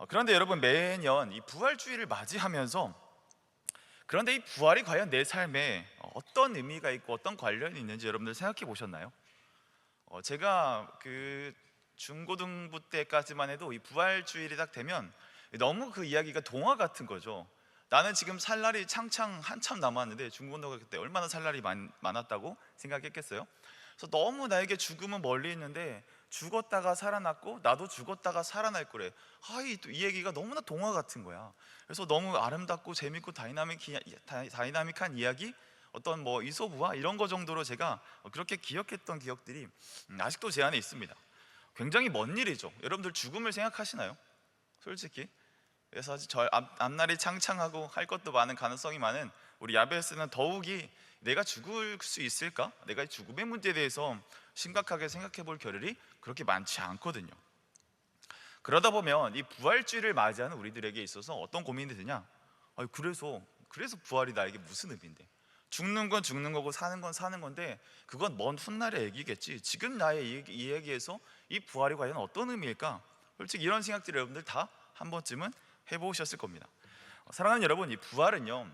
그런데 여러분, 매년 이 부활주의를 맞이하면서 그런데 이 부활이 과연 내 삶에 어떤 의미가 있고 어떤 관련이 있는지 여러분들 생각해 보셨나요? 제가 그 중고등부 때까지만 해도 이 부활주일이 딱 되면 너무 그 이야기가 동화 같은 거죠. 나는 지금 살 날이 창창 한참 남았는데, 중고등부 그때 얼마나 살 날이 많았다고 생각했겠어요? 그래서 너무 나에게 죽음은 멀리 있는데 죽었다가 살아났고 나도 죽었다가 살아날 거래. 이 얘기가 너무나 동화 같은 거야. 그래서 너무 아름답고 재밌고 다이나믹한 이야기, 어떤 뭐 이솝우화 이런 거 정도로 제가 그렇게 기억했던 기억들이 아직도 제 안에 있습니다. 굉장히 먼 일이죠. 여러분들 죽음을 생각하시나요? 솔직히. 그래서 앞날이 창창하고 할 것도 많은, 가능성이 많은 우리 야베스는 더욱이 내가 죽을 수 있을까? 내가 죽음의 문제에 대해서 심각하게 생각해 볼 겨를이 그렇게 많지 않거든요. 그러다 보면 이 부활주의를 맞이하는 우리들에게 있어서 어떤 고민이 드냐? 그래서 부활이 나에게 무슨 의미인데? 죽는 건 죽는 거고 사는 건 사는 건데 그건 먼 훗날의 얘기겠지. 지금 나의 이 얘기에서 이 부활이 과연 어떤 의미일까? 솔직히 이런 생각들을 여러분들 다 한 번쯤은 해보셨을 겁니다. 사랑하는 여러분, 이 부활은요,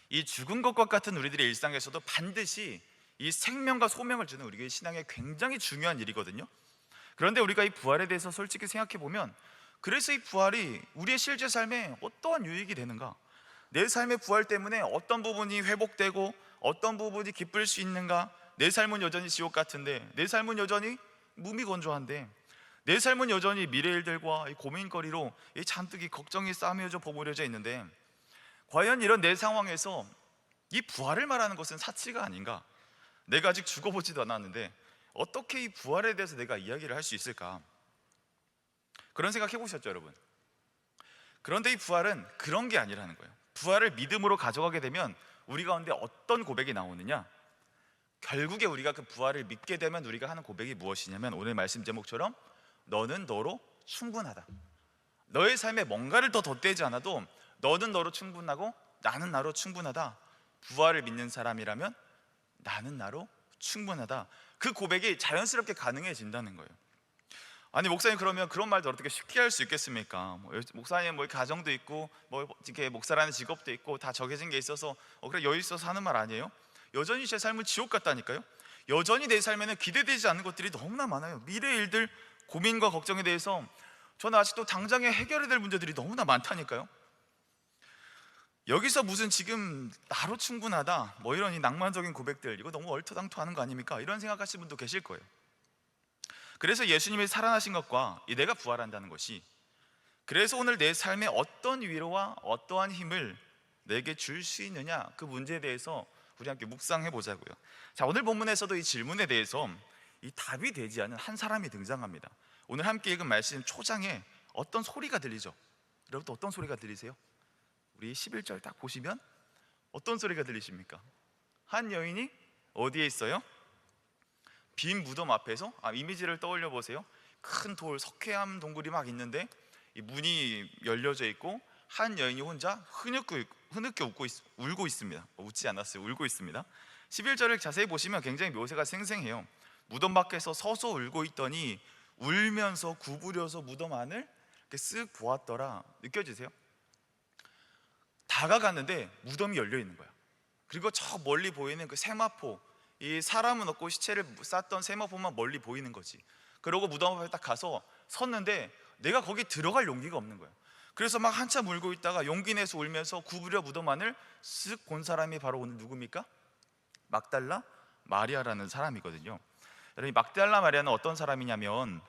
이 죽은 것과 같은 우리들의 일상에서도 반드시 이 생명과 소명을 주는 우리의 신앙에 굉장히 중요한 일이거든요. 그런데 우리가 이 부활에 대해서 솔직히 생각해 보면, 그래서 이 부활이 우리의 실제 삶에 어떠한 유익이 되는가? 내 삶의 부활 때문에 어떤 부분이 회복되고 어떤 부분이 기쁠 수 있는가? 내 삶은 여전히 지옥 같은데, 내 삶은 여전히 무미건조한데, 내 삶은 여전히 미래 일들과 이 고민거리로 이 잔뜩 이 걱정이 쌓여져 버무려져 있는데, 과연 이런 내 상황에서 이 부활을 말하는 것은 사치가 아닌가? 내가 아직 죽어보지도 않았는데 어떻게 이 부활에 대해서 내가 이야기를 할 수 있을까? 그런 생각 해보셨죠, 여러분? 그런데 이 부활은 그런 게 아니라는 거예요. 부활을 믿음으로 가져가게 되면 우리 가운데 어떤 고백이 나오느냐? 결국에 우리가 그 부활을 믿게 되면 우리가 하는 고백이 무엇이냐면, 오늘 말씀 제목처럼 너는 너로 충분하다. 너의 삶에 뭔가를 더 덧대지 않아도 너는 너로 충분하고 나는 나로 충분하다. 부활을 믿는 사람이라면 나는 나로 충분하다. 그 고백이 자연스럽게 가능해진다는 거예요. 아니, 목사님, 그러면 그런 말도 어떻게 쉽게 할 수 있겠습니까? 목사님 뭐 가정도 있고 뭐 이렇게 목사라는 직업도 있고 다 정해진 게 있어서 그래 여유 있어서 하는 말 아니에요? 여전히 제 삶은 지옥 같다니까요. 여전히 내 삶에는 기대되지 않는 것들이 너무나 많아요. 미래 일들, 고민과 걱정에 대해서 저는 아직도 당장에 해결해야 될 문제들이 너무나 많다니까요. 여기서 무슨 지금 나로 충분하다 뭐 이런 이 낭만적인 고백들, 이거 너무 얼토당토하는 거 아닙니까? 이런 생각하시는 분도 계실 거예요. 그래서 예수님이 살아나신 것과 이 내가 부활한다는 것이, 그래서 오늘 내 삶에 어떤 위로와 어떠한 힘을 내게 줄 수 있느냐, 그 문제에 대해서 우리 함께 묵상해 보자고요. 자, 오늘 본문에서도 이 질문에 대해서 이 답이 되지 않은 한 사람이 등장합니다. 오늘 함께 읽은 말씀 초장에 어떤 소리가 들리죠? 여러분, 또 어떤 소리가 들리세요? 우리 11절 딱 보시면 어떤 소리가 들리십니까? 한 여인이 어디에 있어요? 빈 무덤 앞에서, 이미지를 떠올려 보세요. 큰 돌, 석회암 동굴이 막 있는데 이 문이 열려져 있고 한 여인이 혼자 흐느껴 울고 있습니다. 웃지 않았어요. 울고 있습니다. 11절을 자세히 보시면 굉장히 묘세가 생생해요. 무덤 밖에서 서서 울고 있더니 울면서 구부려서 무덤 안을 이렇게 쓱 보았더라. 느껴지세요? 다가갔는데 무덤이 열려 있는 거야. 그리고 저 멀리 보이는 그 세마포, 이 사람은 없고 시체를 쌌던 세마포만 멀리 보이는 거지. 그러고 무덤 앞에 딱 가서 섰는데 내가 거기 들어갈 용기가 없는 거야. 그래서 막 한참 울고 있다가 용기 내서 울면서 구부려 무덤 안을 쓱 본 사람이 바로 오늘 누굽니까? 막달라 마리아라는 사람이거든요. 여러분, 이 막달라 마리아는 어떤 사람이냐면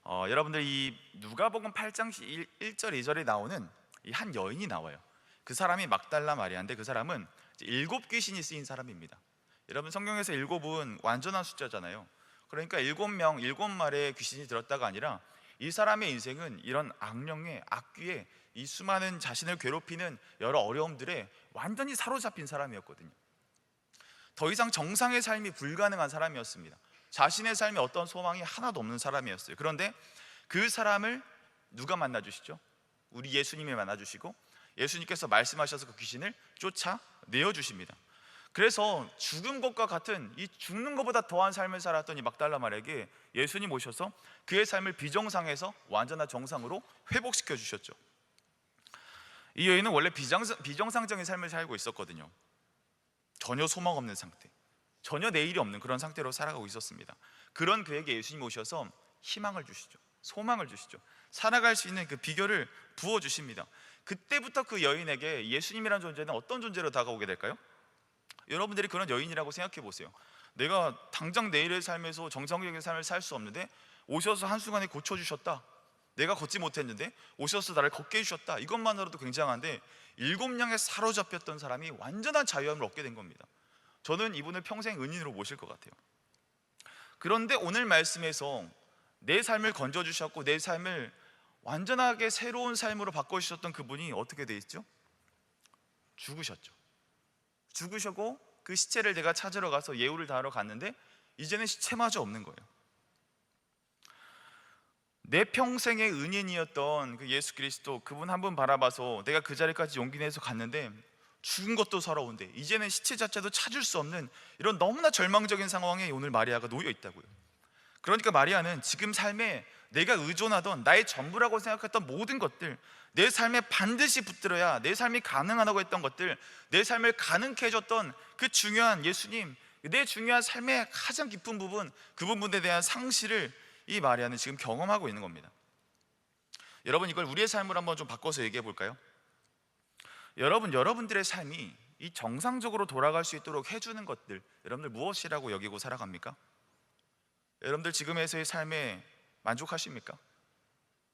여러분들 이 누가복음 8장 1절 2절에 나오는 이 한 여인이 나와요. 그 사람이 막달라 마리아인데, 그 사람은 7귀신이 쓰인 사람입니다. 여러분, 성경에서 7은 완전한 숫자잖아요. 그러니까 7명 7마리의 귀신이 들었다가 아니라 이 사람의 인생은 이런 악령의 악귀의 이 수많은 자신을 괴롭히는 여러 어려움들에 완전히 사로잡힌 사람이었거든요. 더 이상 정상의 삶이 불가능한 사람이었습니다. 자신의 삶에 어떤 소망이 하나도 없는 사람이었어요. 그런데 그 사람을 누가 만나주시죠? 우리 예수님이 만나주시고 예수님께서 말씀하셔서 그 귀신을 쫓아내어 주십니다. 그래서 죽은 것과 같은 이 죽는 것보다 더한 삶을 살았던 이 막달라 마리아에게 예수님 오셔서 그의 삶을 비정상에서 완전한 정상으로 회복시켜 주셨죠. 이 여인은 원래 비정상적인 삶을 살고 있었거든요. 전혀 소망 없는 상태, 전혀 내일이 없는 그런 상태로 살아가고 있었습니다. 그런 그에게 예수님 오셔서 희망을 주시죠. 소망을 주시죠. 살아갈 수 있는 그 비결을 부어주십니다. 그때부터 그 여인에게 예수님이라는 존재는 어떤 존재로 다가오게 될까요? 여러분들이 그런 여인이라고 생각해 보세요. 내가 당장 내일의 삶에서 정상적인 삶을 살 수 없는데 오셔서 한순간에 고쳐주셨다. 내가 걷지 못했는데 오셔서 나를 걷게 해주셨다. 이것만으로도 굉장한데 7명에 사로잡혔던 사람이 완전한 자유함을 얻게 된 겁니다. 저는 이분을 평생 은인으로 모실 것 같아요. 그런데 오늘 말씀에서 내 삶을 건져주셨고 내 삶을 완전하게 새로운 삶으로 바꿔주셨던 그분이 어떻게 돼 있죠? 죽으셨죠. 죽으셨고 그 시체를 내가 찾으러 가서 예우를 다하러 갔는데 이제는 시체마저 없는 거예요. 내 평생의 은인이었던 그 예수 그리스도, 그분 한 분 바라봐서 내가 그 자리까지 용기 내서 갔는데 죽은 것도 서러운데 이제는 시체 자체도 찾을 수 없는 이런 너무나 절망적인 상황에 오늘 마리아가 놓여 있다고요. 그러니까 마리아는 지금 삶에 내가 의존하던 나의 전부라고 생각했던 모든 것들, 내 삶에 반드시 붙들어야 내 삶이 가능하다고 했던 것들, 내 삶을 가능케 해줬던 그 중요한 예수님, 내 중요한 삶의 가장 깊은 부분, 그 부분에 대한 상실을 이 마리아는 지금 경험하고 있는 겁니다. 여러분, 이걸 우리의 삶으로 한번 좀 바꿔서 얘기해 볼까요? 여러분들의 삶이 이 정상적으로 돌아갈 수 있도록 해주는 것들, 여러분들 무엇이라고 여기고 살아갑니까? 여러분들 지금에서의 삶에 만족하십니까?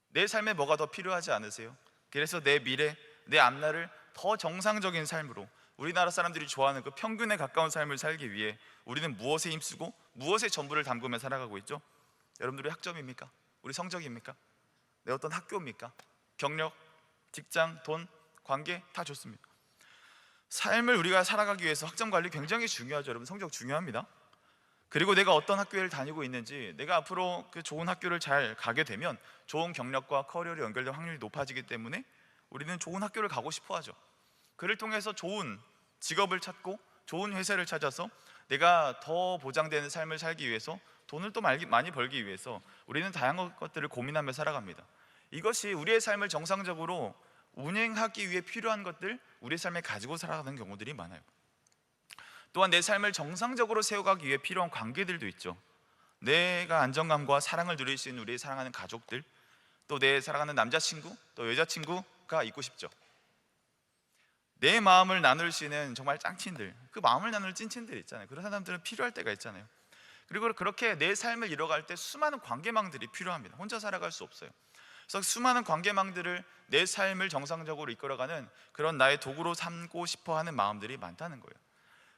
내 삶에 뭐가 더 필요하지 않으세요? 그래서 내 미래, 내 앞날을 더 정상적인 삶으로, 우리나라 사람들이 좋아하는 그 평균에 가까운 삶을 살기 위해 우리는 무엇에 힘쓰고 무엇에 전부를 담그며 살아가고 있죠? 여러분들의 학점입니까? 우리 성적입니까? 내 어떤 학교입니까? 경력, 직장, 돈, 관계 다 좋습니다. 삶을 우리가 살아가기 위해서 학점 관리 굉장히 중요하죠. 여러분, 성적 중요합니다. 그리고 내가 어떤 학교를 다니고 있는지, 내가 앞으로 그 좋은 학교를 잘 가게 되면 좋은 경력과 커리어로 연결될 확률이 높아지기 때문에 우리는 좋은 학교를 가고 싶어 하죠. 그를 통해서 좋은 직업을 찾고 좋은 회사를 찾아서 내가 더 보장되는 삶을 살기 위해서, 돈을 또 많이 벌기 위해서 우리는 다양한 것들을 고민하며 살아갑니다. 이것이 우리의 삶을 정상적으로 운행하기 위해 필요한 것들, 우리의 삶에 가지고 살아가는 경우들이 많아요. 또한 내 삶을 정상적으로 세워가기 위해 필요한 관계들도 있죠. 내가 안정감과 사랑을 누릴 수 있는 우리의 사랑하는 가족들, 또 내 사랑하는 남자친구, 또 여자친구가 있고 싶죠. 내 마음을 나눌 수 있는 정말 짱친들, 그 마음을 나눌 찐친들 있잖아요. 그런 사람들은 필요할 때가 있잖아요. 그리고 그렇게 내 삶을 이뤄갈 때 수많은 관계망들이 필요합니다. 혼자 살아갈 수 없어요. 그래서 수많은 관계망들을 내 삶을 정상적으로 이끌어가는 그런 나의 도구로 삼고 싶어하는 마음들이 많다는 거예요.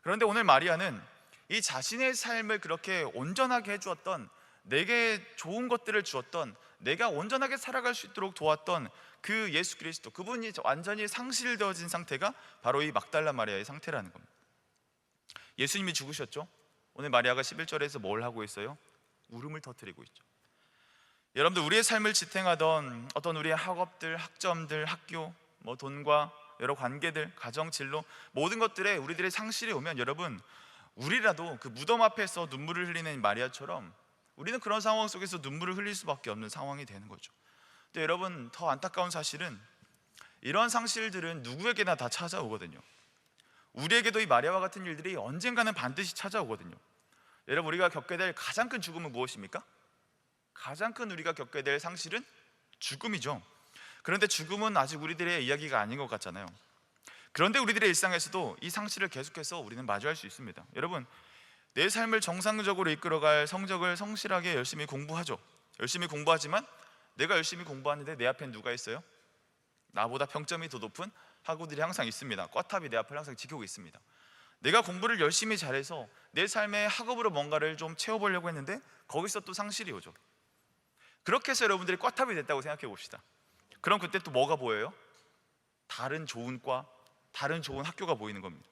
그런데 오늘 마리아는 이 자신의 삶을 그렇게 온전하게 해주었던, 내게 좋은 것들을 주었던, 내가 온전하게 살아갈 수 있도록 도왔던 그 예수 그리스도, 그분이 완전히 상실되어진 상태가 바로 이 막달라 마리아의 상태라는 겁니다. 예수님이 죽으셨죠? 오늘 마리아가 11절에서 뭘 하고 있어요? 울음을 터뜨리고 있죠. 여러분들, 우리의 삶을 지탱하던 어떤 우리의 학업들, 학점들, 학교, 돈과 여러 관계들, 가정, 진로, 모든 것들에 우리들의 상실이 오면, 여러분, 우리라도 그 무덤 앞에서 눈물을 흘리는 마리아처럼 우리는 그런 상황 속에서 눈물을 흘릴 수밖에 없는 상황이 되는 거죠. 근데 여러분, 더 안타까운 사실은 이러한 상실들은 누구에게나 다 찾아오거든요. 우리에게도 이 마리아와 같은 일들이 언젠가는 반드시 찾아오거든요. 여러분, 우리가 겪게 될 가장 큰 죽음은 무엇입니까? 가장 큰 우리가 겪게 될 상실은 죽음이죠. 그런데 죽음은 아직 우리들의 이야기가 아닌 것 같잖아요. 그런데 우리들의 일상에서도 이 상실을 계속해서 우리는 마주할 수 있습니다. 여러분, 내 삶을 정상적으로 이끌어갈 성적을 성실하게 열심히 공부하죠. 열심히 공부하지만 내가 열심히 공부하는데 내 앞엔 누가 있어요? 나보다 평점이 더 높은 학우들이 항상 있습니다. 꽈탑이 내 앞을 항상 지키고 있습니다. 내가 공부를 열심히 잘해서 내 삶의 학업으로 뭔가를 좀 채워보려고 했는데 거기서 또 상실이 오죠. 그렇게 해서 여러분들이 꽈탑이 됐다고 생각해 봅시다. 그럼 그때 또 뭐가 보여요? 다른 좋은 과, 다른 좋은 학교가 보이는 겁니다.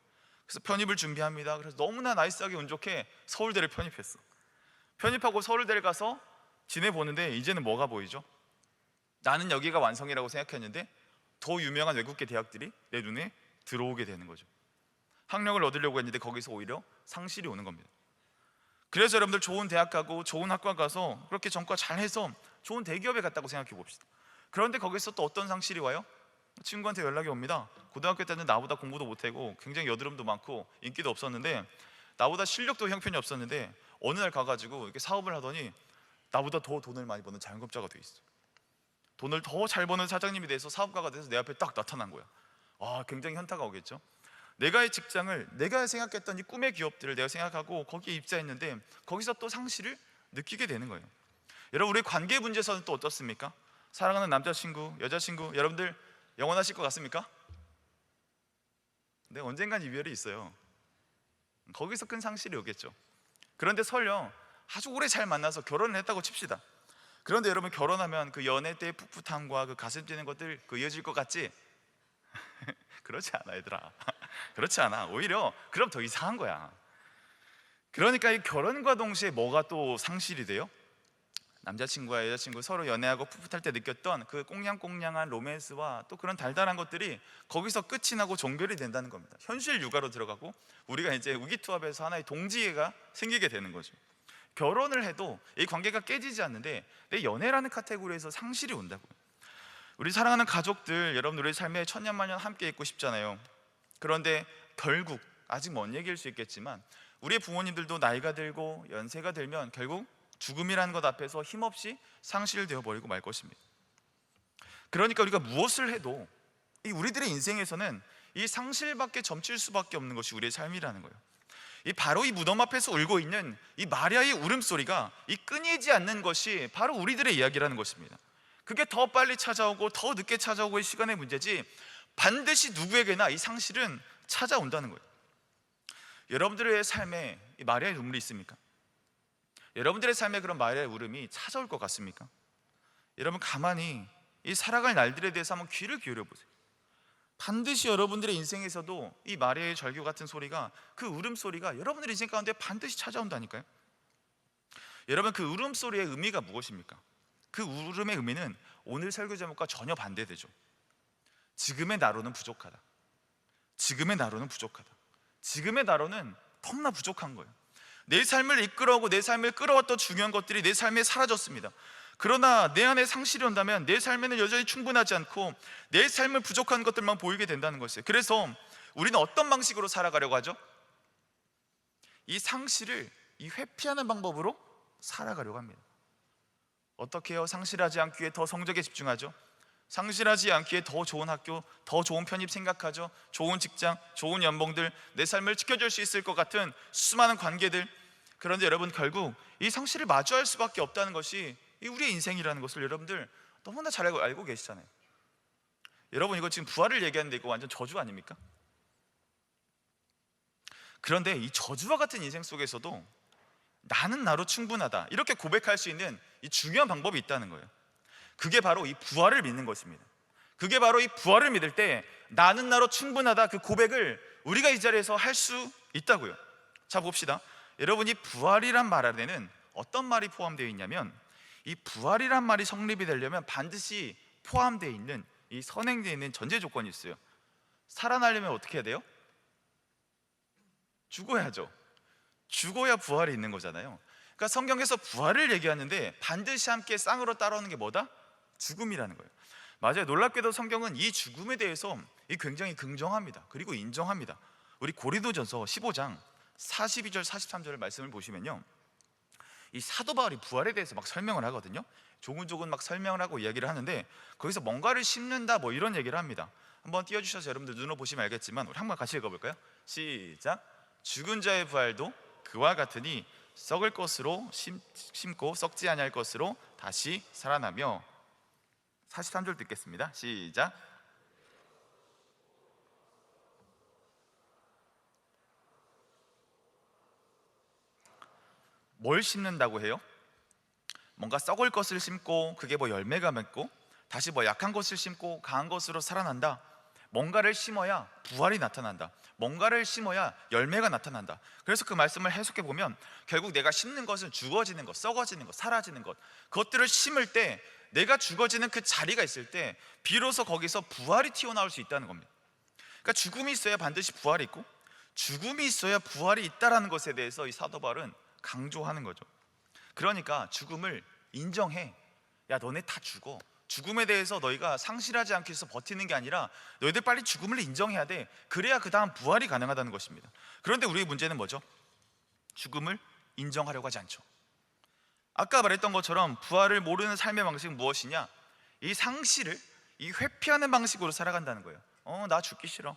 그래서 편입을 준비합니다. 그래서 너무나 나이스하게 운 좋게 서울대를 편입했어. 편입하고 서울대를 가서 지내보는데 이제는 뭐가 보이죠? 나는 여기가 완성이라고 생각했는데 더 유명한 외국계 대학들이 내 눈에 들어오게 되는 거죠. 학력을 얻으려고 했는데 거기서 오히려 상실이 오는 겁니다. 그래서 여러분들 좋은 대학 가고 좋은 학과 가서 그렇게 전과 잘해서 좋은 대기업에 갔다고 생각해 봅시다. 그런데 거기서 또 어떤 상실이 와요? 친구한테 연락이 옵니다. 고등학교 때는 나보다 공부도 못하고 굉장히 여드름도 많고 인기도 없었는데, 나보다 실력도 형편이 없었는데 어느 날 가가지고 이렇게 사업을 하더니 나보다 더 돈을 많이 버는 자영업자가 돼 있어. 돈을 더 잘 버는 사장님이 돼서 사업가가 돼서 내 앞에 딱 나타난 거야. 굉장히 현타가 오겠죠. 내가의 직장을, 내가 생각했던 이 꿈의 기업들을 내가 생각하고 거기에 입사했는데 거기서 또 상실을 느끼게 되는 거예요. 여러분, 우리 관계 문제에서는 또 어떻습니까? 사랑하는 남자친구, 여자친구, 여러분들 영원하실 것 같습니까? 네, 언젠간 이별이 있어요. 거기서 큰 상실이 오겠죠. 그런데 설령 아주 오래 잘 만나서 결혼을 했다고 칩시다. 그런데 여러분, 결혼하면 그 연애 때의 풋풋함과 그 가슴 뛰는 것들 이어질 것 같지? 그렇지 않아, 얘들아. 그렇지 않아. 오히려 그럼 더 이상한 거야. 그러니까 이 결혼과 동시에 뭐가 또 상실이 돼요? 남자친구와 여자친구 서로 연애하고 풋풋할 때 느꼈던 그 꽁냥꽁냥한 로맨스와 또 그런 달달한 것들이 거기서 끝이 나고 종결이 된다는 겁니다. 현실 육아로 들어가고 우리가 이제 의기투합해서 하나의 동지애가 생기게 되는 거죠. 결혼을 해도 이 관계가 깨지지 않는데 내 연애라는 카테고리에서 상실이 온다고요. 우리 사랑하는 가족들, 여러분 우리 삶에 천년만년 함께 있고 싶잖아요. 그런데 결국, 아직 먼 얘기일 수 있겠지만 우리의 부모님들도 나이가 들고 연세가 들면 결국 죽음이라는 것 앞에서 힘없이 상실되어 버리고 말 것입니다. 그러니까 우리가 무엇을 해도 이 우리들의 인생에서는 이 상실밖에 점칠 수밖에 없는 것이 우리의 삶이라는 거예요. 바로 이 무덤 앞에서 울고 있는 이 마리아의 울음소리가 이 끊이지 않는 것이 바로 우리들의 이야기라는 것입니다. 그게 더 빨리 찾아오고 더 늦게 찾아오고의 시간의 문제지 반드시 누구에게나 이 상실은 찾아온다는 거예요. 여러분들의 삶에 이 마리아의 눈물이 있습니까? 여러분들의 삶에 그런 마리아의 울음이 찾아올 것 같습니까? 여러분, 가만히 이 살아갈 날들에 대해서 한번 귀를 기울여 보세요. 반드시 여러분들의 인생에서도 이 마리아의 절규 같은 소리가, 그 울음소리가 여러분들의 인생 가운데 반드시 찾아온다니까요. 여러분, 그 울음소리의 의미가 무엇입니까? 그 울음의 의미는 오늘 설교 제목과 전혀 반대되죠. 지금의 나로는 부족하다. 지금의 나로는 부족하다. 지금의 나로는 너무나 부족한 거예요. 내 삶을 이끌어오고 내 삶을 끌어왔던 중요한 것들이 내 삶에 사라졌습니다. 그러나 내 안에 상실이 온다면 내 삶에는 여전히 충분하지 않고 내 삶을 부족한 것들만 보이게 된다는 것이에요. 그래서 우리는 어떤 방식으로 살아가려고 하죠? 이 상실을 회피하는 방법으로 살아가려고 합니다. 어떻게 해요? 상실하지 않기 위해 더 성적에 집중하죠. 상실하지 않기에 더 좋은 학교, 더 좋은 편입 생각하죠. 좋은 직장, 좋은 연봉들, 내 삶을 지켜줄 수 있을 것 같은 수많은 관계들. 그런데 여러분, 결국 이 상실을 마주할 수밖에 없다는 것이 이 우리의 인생이라는 것을 여러분들 너무나 잘 알고 계시잖아요. 여러분, 이거 지금 부활을 얘기하는데 이거 완전 저주 아닙니까? 그런데 이 저주와 같은 인생 속에서도 나는 나로 충분하다, 이렇게 고백할 수 있는 이 중요한 방법이 있다는 거예요. 그게 바로 이 부활을 믿는 것입니다. 그게 바로 이 부활을 믿을 때 나는 나로 충분하다, 그 고백을 우리가 이 자리에서 할 수 있다고요. 자, 봅시다. 여러분, 이 부활이란 말 안에는 어떤 말이 포함되어 있냐면, 이 부활이란 말이 성립이 되려면 반드시 포함되어 있는, 이 선행되어 있는 전제 조건이 있어요. 살아나려면 어떻게 해야 돼요? 죽어야죠. 죽어야 부활이 있는 거잖아요. 그러니까 성경에서 부활을 얘기하는데 반드시 함께 쌍으로 따라오는 게 뭐다? 죽음이라는 거예요. 맞아요. 놀랍게도 성경은 이 죽음에 대해서 굉장히 긍정합니다. 그리고 인정합니다. 우리 고린도전서 15장 42절 43절 말씀을 보시면요, 이 사도 바울이 부활에 대해서 막 설명을 하거든요. 조근조근 막 설명을 하고 이야기를 하는데 거기서 뭔가를 심는다 뭐 이런 얘기를 합니다. 한번 띄워주셔서 여러분들 눈으로 보시면 알겠지만 우리 한번 같이 읽어볼까요? 시작. 죽은 자의 부활도 그와 같으니 썩을 것으로 심고 썩지 아니할 것으로 다시 살아나며. 43절 듣겠습니다. 시작. 뭘 심는다고 해요? 뭔가 썩을 것을 심고 그게 뭐 열매가 맺고 다시 뭐 약한 것을 심고 강한 것으로 살아난다. 뭔가를 심어야 부활이 나타난다. 뭔가를 심어야 열매가 나타난다. 그래서 그 말씀을 해석해 보면 결국 내가 심는 것은 죽어지는 것, 썩어지는 것, 사라지는 것, 그것들을 심을 때 내가 죽어지는 그 자리가 있을 때 비로소 거기서 부활이 튀어나올 수 있다는 겁니다. 그러니까 죽음이 있어야 반드시 부활이 있고, 죽음이 있어야 부활이 있다라는 것에 대해서 이 사도 바울은 강조하는 거죠. 그러니까 죽음을 인정해. 야, 너네 다 죽어. 죽음에 대해서 너희가 상실하지 않기 위해서 버티는 게 아니라 너희들 빨리 죽음을 인정해야 돼. 그래야 그 다음 부활이 가능하다는 것입니다. 그런데 우리의 문제는 뭐죠? 죽음을 인정하려고 하지 않죠. 아까 말했던 것처럼 부활을 모르는 삶의 방식은 무엇이냐? 이 상실을 이 회피하는 방식으로 살아간다는 거예요. 나 죽기 싫어.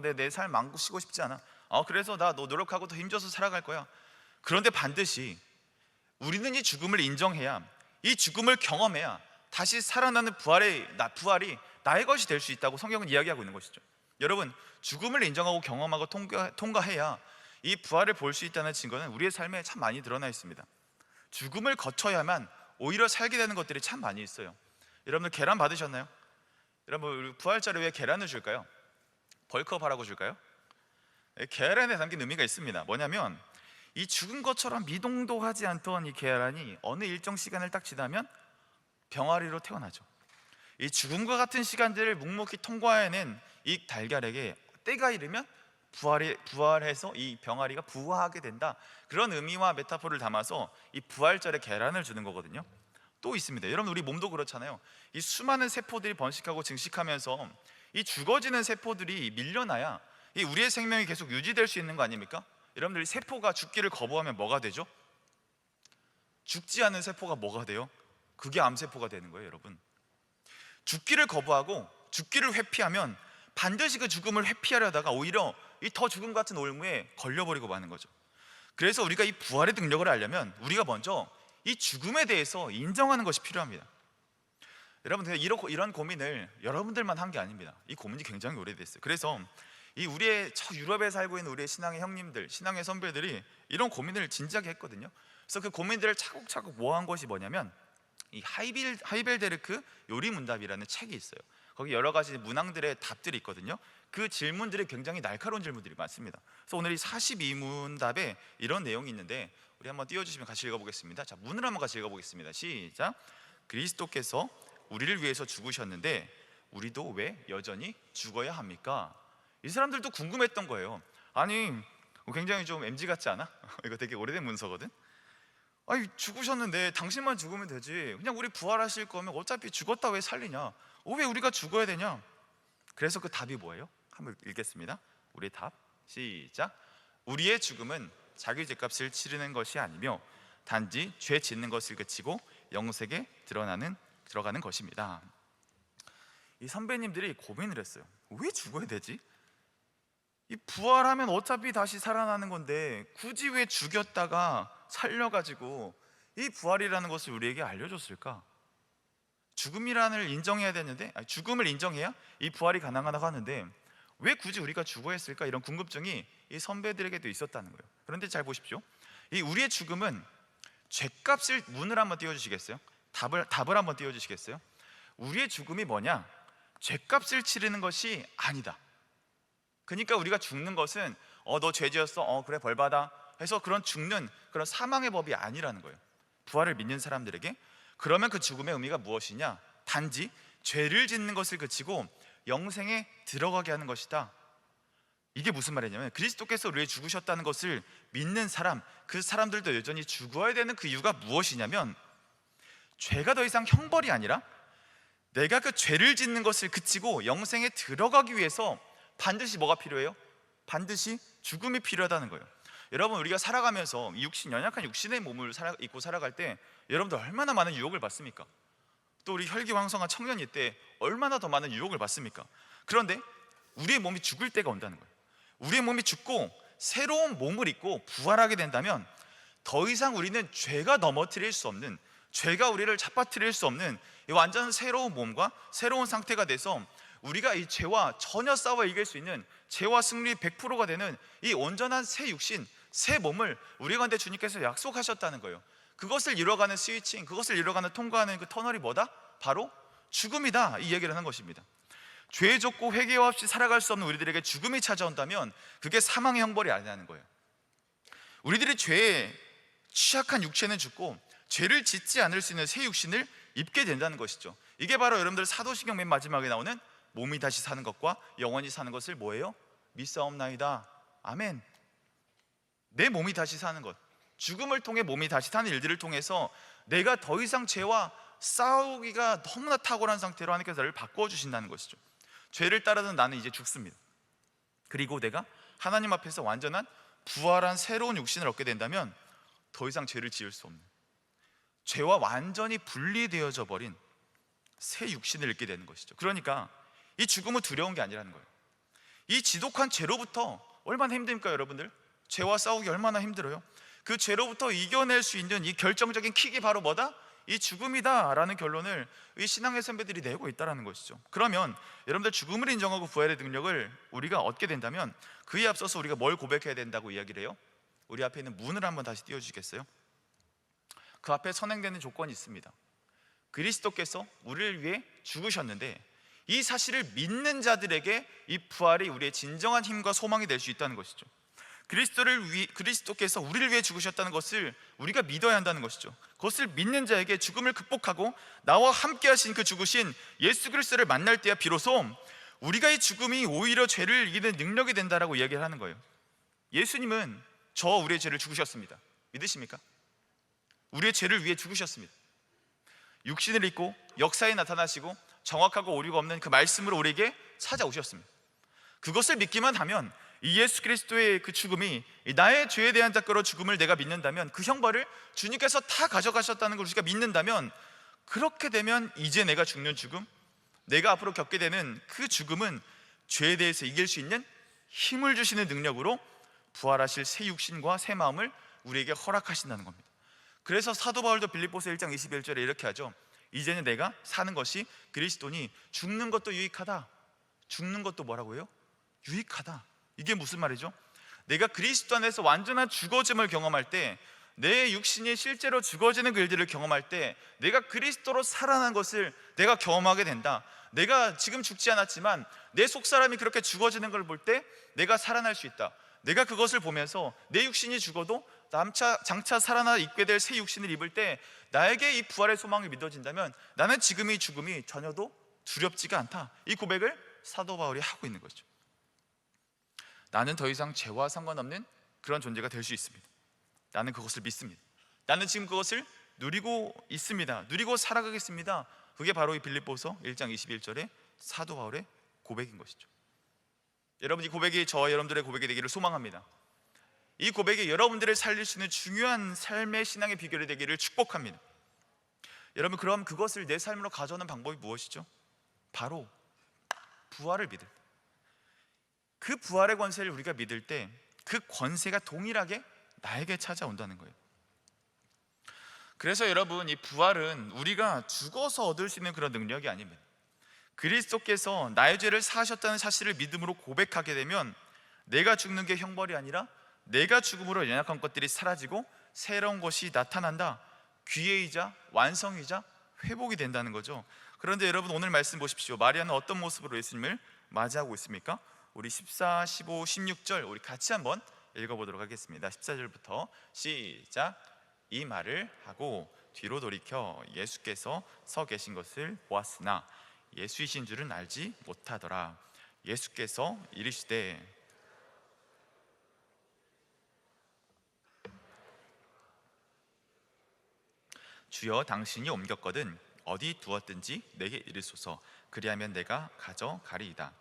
내 삶 망치고 싶지 않아. 그래서 나 너 노력하고 더 힘줘서 살아갈 거야. 그런데 반드시 우리는 이 죽음을 인정해야, 이 죽음을 경험해야 다시 살아나는 부활이 나의 것이 될 수 있다고 성경은 이야기하고 있는 것이죠. 여러분, 죽음을 인정하고 경험하고 통과해야 이 부활을 볼 수 있다는 증거는 우리의 삶에 참 많이 드러나 있습니다. 죽음을 거쳐야만 오히려 살게 되는 것들이 참 많이 있어요. 여러분들 계란 받으셨나요? 여러분, 우리 부활절에 왜 계란을 줄까요? 벌크업 하라고 줄까요? 계란에 담긴 의미가 있습니다. 뭐냐면 이 죽은 것처럼 미동도하지 않던 이 계란이 어느 일정 시간을 딱 지나면 병아리로 태어나죠. 이 죽음과 같은 시간들을 묵묵히 통과해낸 이 달걀에게 때가 이르면 부활해서 이 병아리가 부화하게 된다. 그런 의미와 메타포를 담아서 이 부활절에 계란을 주는 거거든요. 또 있습니다. 여러분, 우리 몸도 그렇잖아요. 이 수많은 세포들이 번식하고 증식하면서 이 죽어지는 세포들이 밀려나야 이 우리의 생명이 계속 유지될 수 있는 거 아닙니까? 여러분들, 세포가 죽기를 거부하면 뭐가 되죠? 죽지 않은 세포가 뭐가 돼요? 그게 암세포가 되는 거예요. 여러분, 죽기를 거부하고 죽기를 회피하면 반드시 그 죽음을 회피하려다가 오히려 이 더 죽음 같은 올무에 걸려버리고 마는 거죠. 그래서 우리가 이 부활의 능력을 알려면 우리가 먼저 이 죽음에 대해서 인정하는 것이 필요합니다. 여러분, 이런 고민을 여러분들만 한 게 아닙니다. 이 고민이 굉장히 오래됐어요. 그래서 이 우리의 유럽에 살고 있는 우리의 신앙의 형님들, 신앙의 선배들이 이런 고민을 진지하게 했거든요. 그래서 그 고민들을 차곡차곡 모아한 것이 뭐냐면 이 하이벨데르크 요리문답이라는 책이 있어요. 거기 여러 가지 문항들의 답들이 있거든요. 그 질문들이 굉장히 날카로운 질문들이 많습니다. 그래서 오늘 이 42문답에 이런 내용이 있는데 우리 한번 띄워주시면 같이 읽어보겠습니다. 자, 문을 한번 같이 읽어보겠습니다. 시작. 그리스도께서 우리를 위해서 죽으셨는데 우리도 왜 여전히 죽어야 합니까? 이 사람들도 궁금했던 거예요. 아니, 굉장히 좀 MG 같지 않아? 이거 되게 오래된 문서거든. 아니, 죽으셨는데 당신만 죽으면 되지. 그냥 우리 부활하실 거면 어차피 죽었다 왜 살리냐? 왜 우리가 죽어야 되냐? 그래서 그 답이 뭐예요? 한번 읽겠습니다. 우리의 답, 시작. 우리의 죽음은 자기 죄값을 치르는 것이 아니며 단지 죄 짓는 것을 그치고 영생에 들어가는 것입니다. 이 선배님들이 고민을 했어요. 왜 죽어야 되지? 이 부활하면 어차피 다시 살아나는 건데 굳이 왜 죽였다가 살려가지고 이 부활이라는 것을 우리에게 알려줬을까? 죽음을 인정해야 이 부활이 가능하다고 하는데 왜 굳이 우리가 죽어야 했을까? 이런 궁금증이 이 선배들에게도 있었다는 거예요. 그런데 잘 보십시오. 이 우리의 죽음은 죄값을, 문을 한번 띄워주시겠어요? 답을 한번 띄워주시겠어요? 우리의 죽음이 뭐냐? 죄값을 치르는 것이 아니다. 그러니까 우리가 죽는 것은 너 죄 지었어? 그래, 벌 받아 해서 그런 죽는 그런 사망의 법이 아니라는 거예요. 부활을 믿는 사람들에게. 그러면 그 죽음의 의미가 무엇이냐? 단지 죄를 짓는 것을 그치고 영생에 들어가게 하는 것이다. 이게 무슨 말이냐면 그리스도께서 우리를 죽으셨다는 것을 믿는 사람, 그 사람들도 여전히 죽어야 되는 그 이유가 무엇이냐면 죄가 더 이상 형벌이 아니라 내가 그 죄를 짓는 것을 그치고 영생에 들어가기 위해서 반드시 뭐가 필요해요? 반드시 죽음이 필요하다는 거예요. 여러분, 우리가 살아가면서 연약한 육신의 몸을 입고 살아갈 때 여러분들 얼마나 많은 유혹을 받습니까? 또 우리 혈기왕성한 청년일 때 얼마나 더 많은 유혹을 받습니까? 그런데 우리의 몸이 죽을 때가 온다는 거예요. 우리의 몸이 죽고 새로운 몸을 입고 부활하게 된다면 더 이상 우리는 죄가 넘어뜨릴 수 없는, 죄가 우리를 잡아뜨릴 수 없는 이 완전 새로운 몸과 새로운 상태가 돼서 우리가 이 죄와 전혀 싸워 이길 수 있는, 죄와 승리 100%가 되는 이 온전한 새 육신, 새 몸을 우리 가운데 주님께서 약속하셨다는 거예요. 그것을 이뤄가는 스위칭, 그것을 이뤄가는 통과하는 그 터널이 뭐다? 바로 죽음이다, 이 얘기를 하는 것입니다. 죄에 졌고 회개 없이 살아갈 수 없는 우리들에게 죽음이 찾아온다면 그게 사망의 형벌이 아니라는 거예요. 우리들이 죄에 취약한 육체는 죽고 죄를 짓지 않을 수 있는 새 육신을 입게 된다는 것이죠. 이게 바로 여러분들 사도신경 맨 마지막에 나오는 몸이 다시 사는 것과 영원히 사는 것을 뭐예요? 믿사옵나이다. 아멘. 내 몸이 다시 사는 것, 죽음을 통해 몸이 다시 사는 일들을 통해서 내가 더 이상 죄와 싸우기가 너무나 탁월한 상태로 하나님께서 나를 바꿔주신다는 것이죠. 죄를 따르던 나는 이제 죽습니다. 그리고 내가 하나님 앞에서 완전한 부활한 새로운 육신을 얻게 된다면 더 이상 죄를 지을 수 없는, 죄와 완전히 분리되어져 버린 새 육신을 얻게 되는 것이죠. 그러니까 이 죽음은 두려운 게 아니라는 거예요. 이 지독한 죄로부터 얼마나 힘듭니까 여러분들? 죄와 싸우기 얼마나 힘들어요. 그 죄로부터 이겨낼 수 있는 이 결정적인 킥이 바로 뭐다? 이 죽음이다 라는 결론을 이 신앙의 선배들이 내고 있다는 것이죠. 그러면 여러분들 죽음을 인정하고 부활의 능력을 우리가 얻게 된다면 그에 앞서서 우리가 뭘 고백해야 된다고 이야기를 해요? 우리 앞에 있는 문을 한번 다시 띄워주시겠어요? 그 앞에 선행되는 조건이 있습니다. 그리스도께서 우리를 위해 죽으셨는데 이 사실을 믿는 자들에게 이 부활이 우리의 진정한 힘과 소망이 될 수 있다는 것이죠. 그리스도께서 우리를 위해 죽으셨다는 것을 우리가 믿어야 한다는 것이죠. 그것을 믿는 자에게 죽음을 극복하고 나와 함께 하신 그 죽으신 예수 그리스도를 만날 때야 비로소 우리가 이 죽음이 오히려 죄를 이기는 능력이 된다라고 이야기를 하는 거예요. 예수님은 우리의 죄를 죽으셨습니다. 믿으십니까? 우리의 죄를 위해 죽으셨습니다. 육신을 입고 역사에 나타나시고 정확하고 오류가 없는 그 말씀으로 우리에게 찾아오셨습니다. 그것을 믿기만 하면 이 예수 그리스도의 그 죽음이 나의 죄에 대한 짝거로 죽음을 내가 믿는다면, 그 형벌을 주님께서 다 가져가셨다는 걸 우리가 믿는다면, 그렇게 되면 이제 내가 죽는 죽음, 내가 앞으로 겪게 되는 그 죽음은 죄에 대해서 이길 수 있는 힘을 주시는 능력으로 부활하실 새 육신과 새 마음을 우리에게 허락하신다는 겁니다. 그래서 사도 바울도 빌립보서 1장 21절에 이렇게 하죠. 이제는 내가 사는 것이 그리스도니 죽는 것도 유익하다. 죽는 것도 뭐라고요? 유익하다. 이게 무슨 말이죠? 내가 그리스도 안에서 완전한 죽어짐을 경험할 때, 내 육신이 실제로 죽어지는 그 일들을 경험할 때 내가 그리스도로 살아난 것을 내가 경험하게 된다. 내가 지금 죽지 않았지만 내 속사람이 그렇게 죽어지는 걸 볼 때 내가 살아날 수 있다. 내가 그것을 보면서 내 육신이 죽어도 장차 살아나 입게 될 새 육신을 입을 때 나에게 이 부활의 소망이 믿어진다면 나는 지금의 죽음이 전혀도 두렵지가 않다. 이 고백을 사도 바울이 하고 있는 거죠. 나는 더 이상 죄와 상관없는 그런 존재가 될 수 있습니다. 나는 그것을 믿습니다. 나는 지금 그것을 누리고 있습니다. 누리고 살아가겠습니다. 그게 바로 이 빌립보서 1장 21절의 사도 바울의 고백인 것이죠. 여러분, 이 고백이 저와 여러분들의 고백이 되기를 소망합니다. 이 고백이 여러분들을 살릴 수 있는 중요한 삶의 신앙의 비결이 되기를 축복합니다. 여러분, 그럼 그것을 내 삶으로 가져오는 방법이 무엇이죠? 바로 부활을 믿을 때, 그 부활의 권세를 우리가 믿을 때 그 권세가 동일하게 나에게 찾아온다는 거예요. 그래서 여러분, 이 부활은 우리가 죽어서 얻을 수 있는 그런 능력이 아닙니다. 그리스도께서 나의 죄를 사하셨다는 사실을 믿음으로 고백하게 되면 내가 죽는 게 형벌이 아니라 내가 죽음으로 연약한 것들이 사라지고 새로운 것이 나타난다. 기회이자 완성이자 회복이 된다는 거죠. 그런데 여러분, 오늘 말씀 보십시오. 마리아는 어떤 모습으로 예수님을 맞이하고 있습니까? 우리 14, 15, 16절 우리 같이 한번 읽어보도록 하겠습니다. 14절부터 시작. 이 말을 하고 뒤로 돌이켜 예수께서 서 계신 것을 보았으나 예수이신 줄은 알지 못하더라. 예수께서 이르시되 주여, 당신이 옮겼거든 어디 두었든지 내게 이르소서. 그리하면 내가 가져가리이다.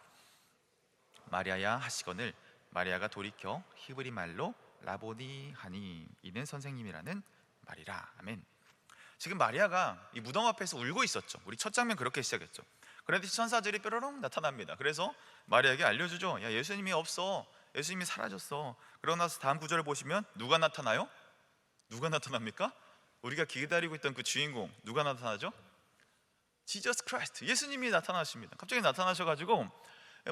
마리아야 하시거늘 마리아가 돌이켜 히브리 말로 라보니 하니 이는 선생님이라는 말이라. 아멘. 지금 마리아가 이 무덤 앞에서 울고 있었죠. 우리 첫 장면 그렇게 시작했죠. 그런데 천사들이 뾰로롱 나타납니다. 그래서 마리아에게 알려주죠. 야, 예수님이 없어. 예수님이 사라졌어. 그러고 나서 다음 구절을 보시면 누가 나타나요? 누가 나타납니까? 우리가 기다리고 있던 그 주인공, 누가 나타나죠? 지저스 크라이스트, 예수님이 나타나십니다. 갑자기 나타나셔가지고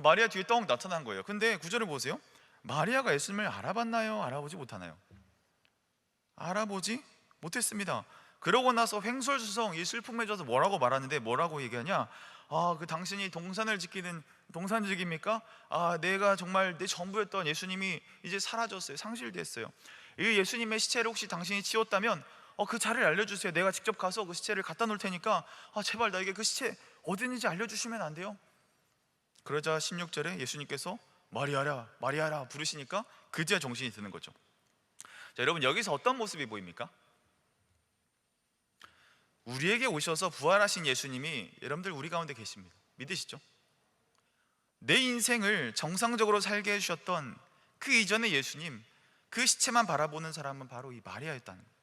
마리아 뒤에 떡 나타난 거예요. 근데 구절을 보세요. 마리아가 예수님을 알아봤나요? 알아보지 못하나요? 알아보지 못했습니다. 그러고 나서 횡설수성 이 슬픔에 져서 뭐라고 말하는데, 뭐라고 얘기하냐? 그 당신이 동산을 지키는 동산직입니까? 내가 정말 내 전부였던 예수님이 이제 사라졌어요. 상실됐어요. 이 예수님의 시체를 혹시 당신이 치웠다면 그 자리를 알려주세요. 내가 직접 가서 그 시체를 갖다 놓을 테니까 제발 나에게 그 시체 어디 있는지 알려주시면 안 돼요? 그러자 16절에 예수님께서 마리아라 마리아라 부르시니까 그제야 정신이 드는 거죠. 자, 여러분 여기서 어떤 모습이 보입니까? 우리에게 오셔서 부활하신 예수님이 여러분들 우리 가운데 계십니다. 믿으시죠? 내 인생을 정상적으로 살게 해주셨던 그 이전의 예수님, 그 시체만 바라보는 사람은 바로 이 마리아였다는 거예요.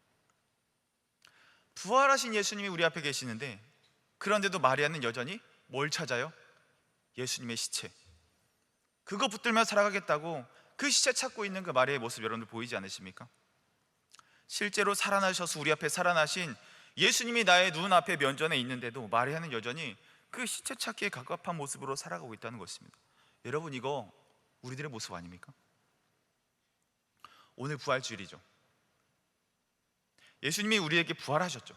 부활하신 예수님이 우리 앞에 계시는데, 그런데도 마리아는 여전히 뭘 찾아요? 예수님의 시체. 그거 붙들며 살아가겠다고 그 시체 찾고 있는 그 마리아의 모습 여러분들 보이지 않으십니까? 실제로 살아나셔서 우리 앞에 살아나신 예수님이 나의 눈앞에 면전에 있는데도 마리아는 여전히 그 시체 찾기에 갑갑한 모습으로 살아가고 있다는 것입니다. 여러분, 이거 우리들의 모습 아닙니까? 오늘 부활주일이죠. 예수님이 우리에게 부활하셨죠.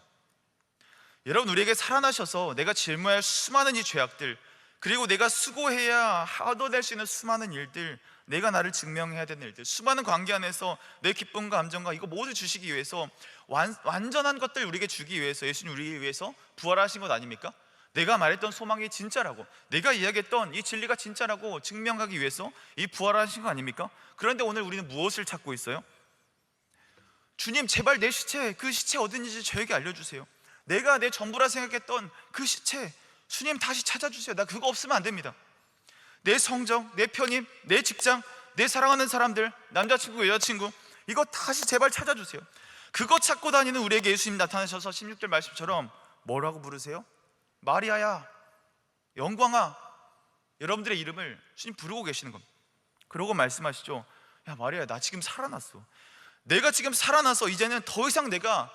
여러분, 우리에게 살아나셔서 내가 짊어야 할 수많은 이 죄악들, 그리고 내가 수고해야 얻어낼 수 있는 수많은 일들, 내가 나를 증명해야 되는 일들, 수많은 관계 안에서 내 기쁨과 감정과 이거 모두 주시기 위해서 완전한 것들 우리에게 주기 위해서 예수님 우리를 위해서 부활하신 것 아닙니까? 내가 말했던 소망이 진짜라고, 내가 이야기했던 이 진리가 진짜라고 증명하기 위해서 이 부활하신 거 아닙니까? 그런데 오늘 우리는 무엇을 찾고 있어요? 주님, 제발 내 시체, 그 시체 어딘지 저에게 알려주세요. 내가 내 전부라 생각했던 그 시체, 주님 다시 찾아주세요. 나 그거 없으면 안 됩니다. 내 성적, 내 편입, 내 직장, 내 사랑하는 사람들, 남자친구, 여자친구, 이거 다시 제발 찾아주세요. 그거 찾고 다니는 우리에게 예수님 나타나셔서 16절 말씀처럼 뭐라고 부르세요? 마리아야, 영광아, 여러분들의 이름을 주님 부르고 계시는 겁니다. 그러고 말씀하시죠. 야 마리아야, 나 지금 살아났어. 내가 지금 살아나서 이제는 더 이상 네가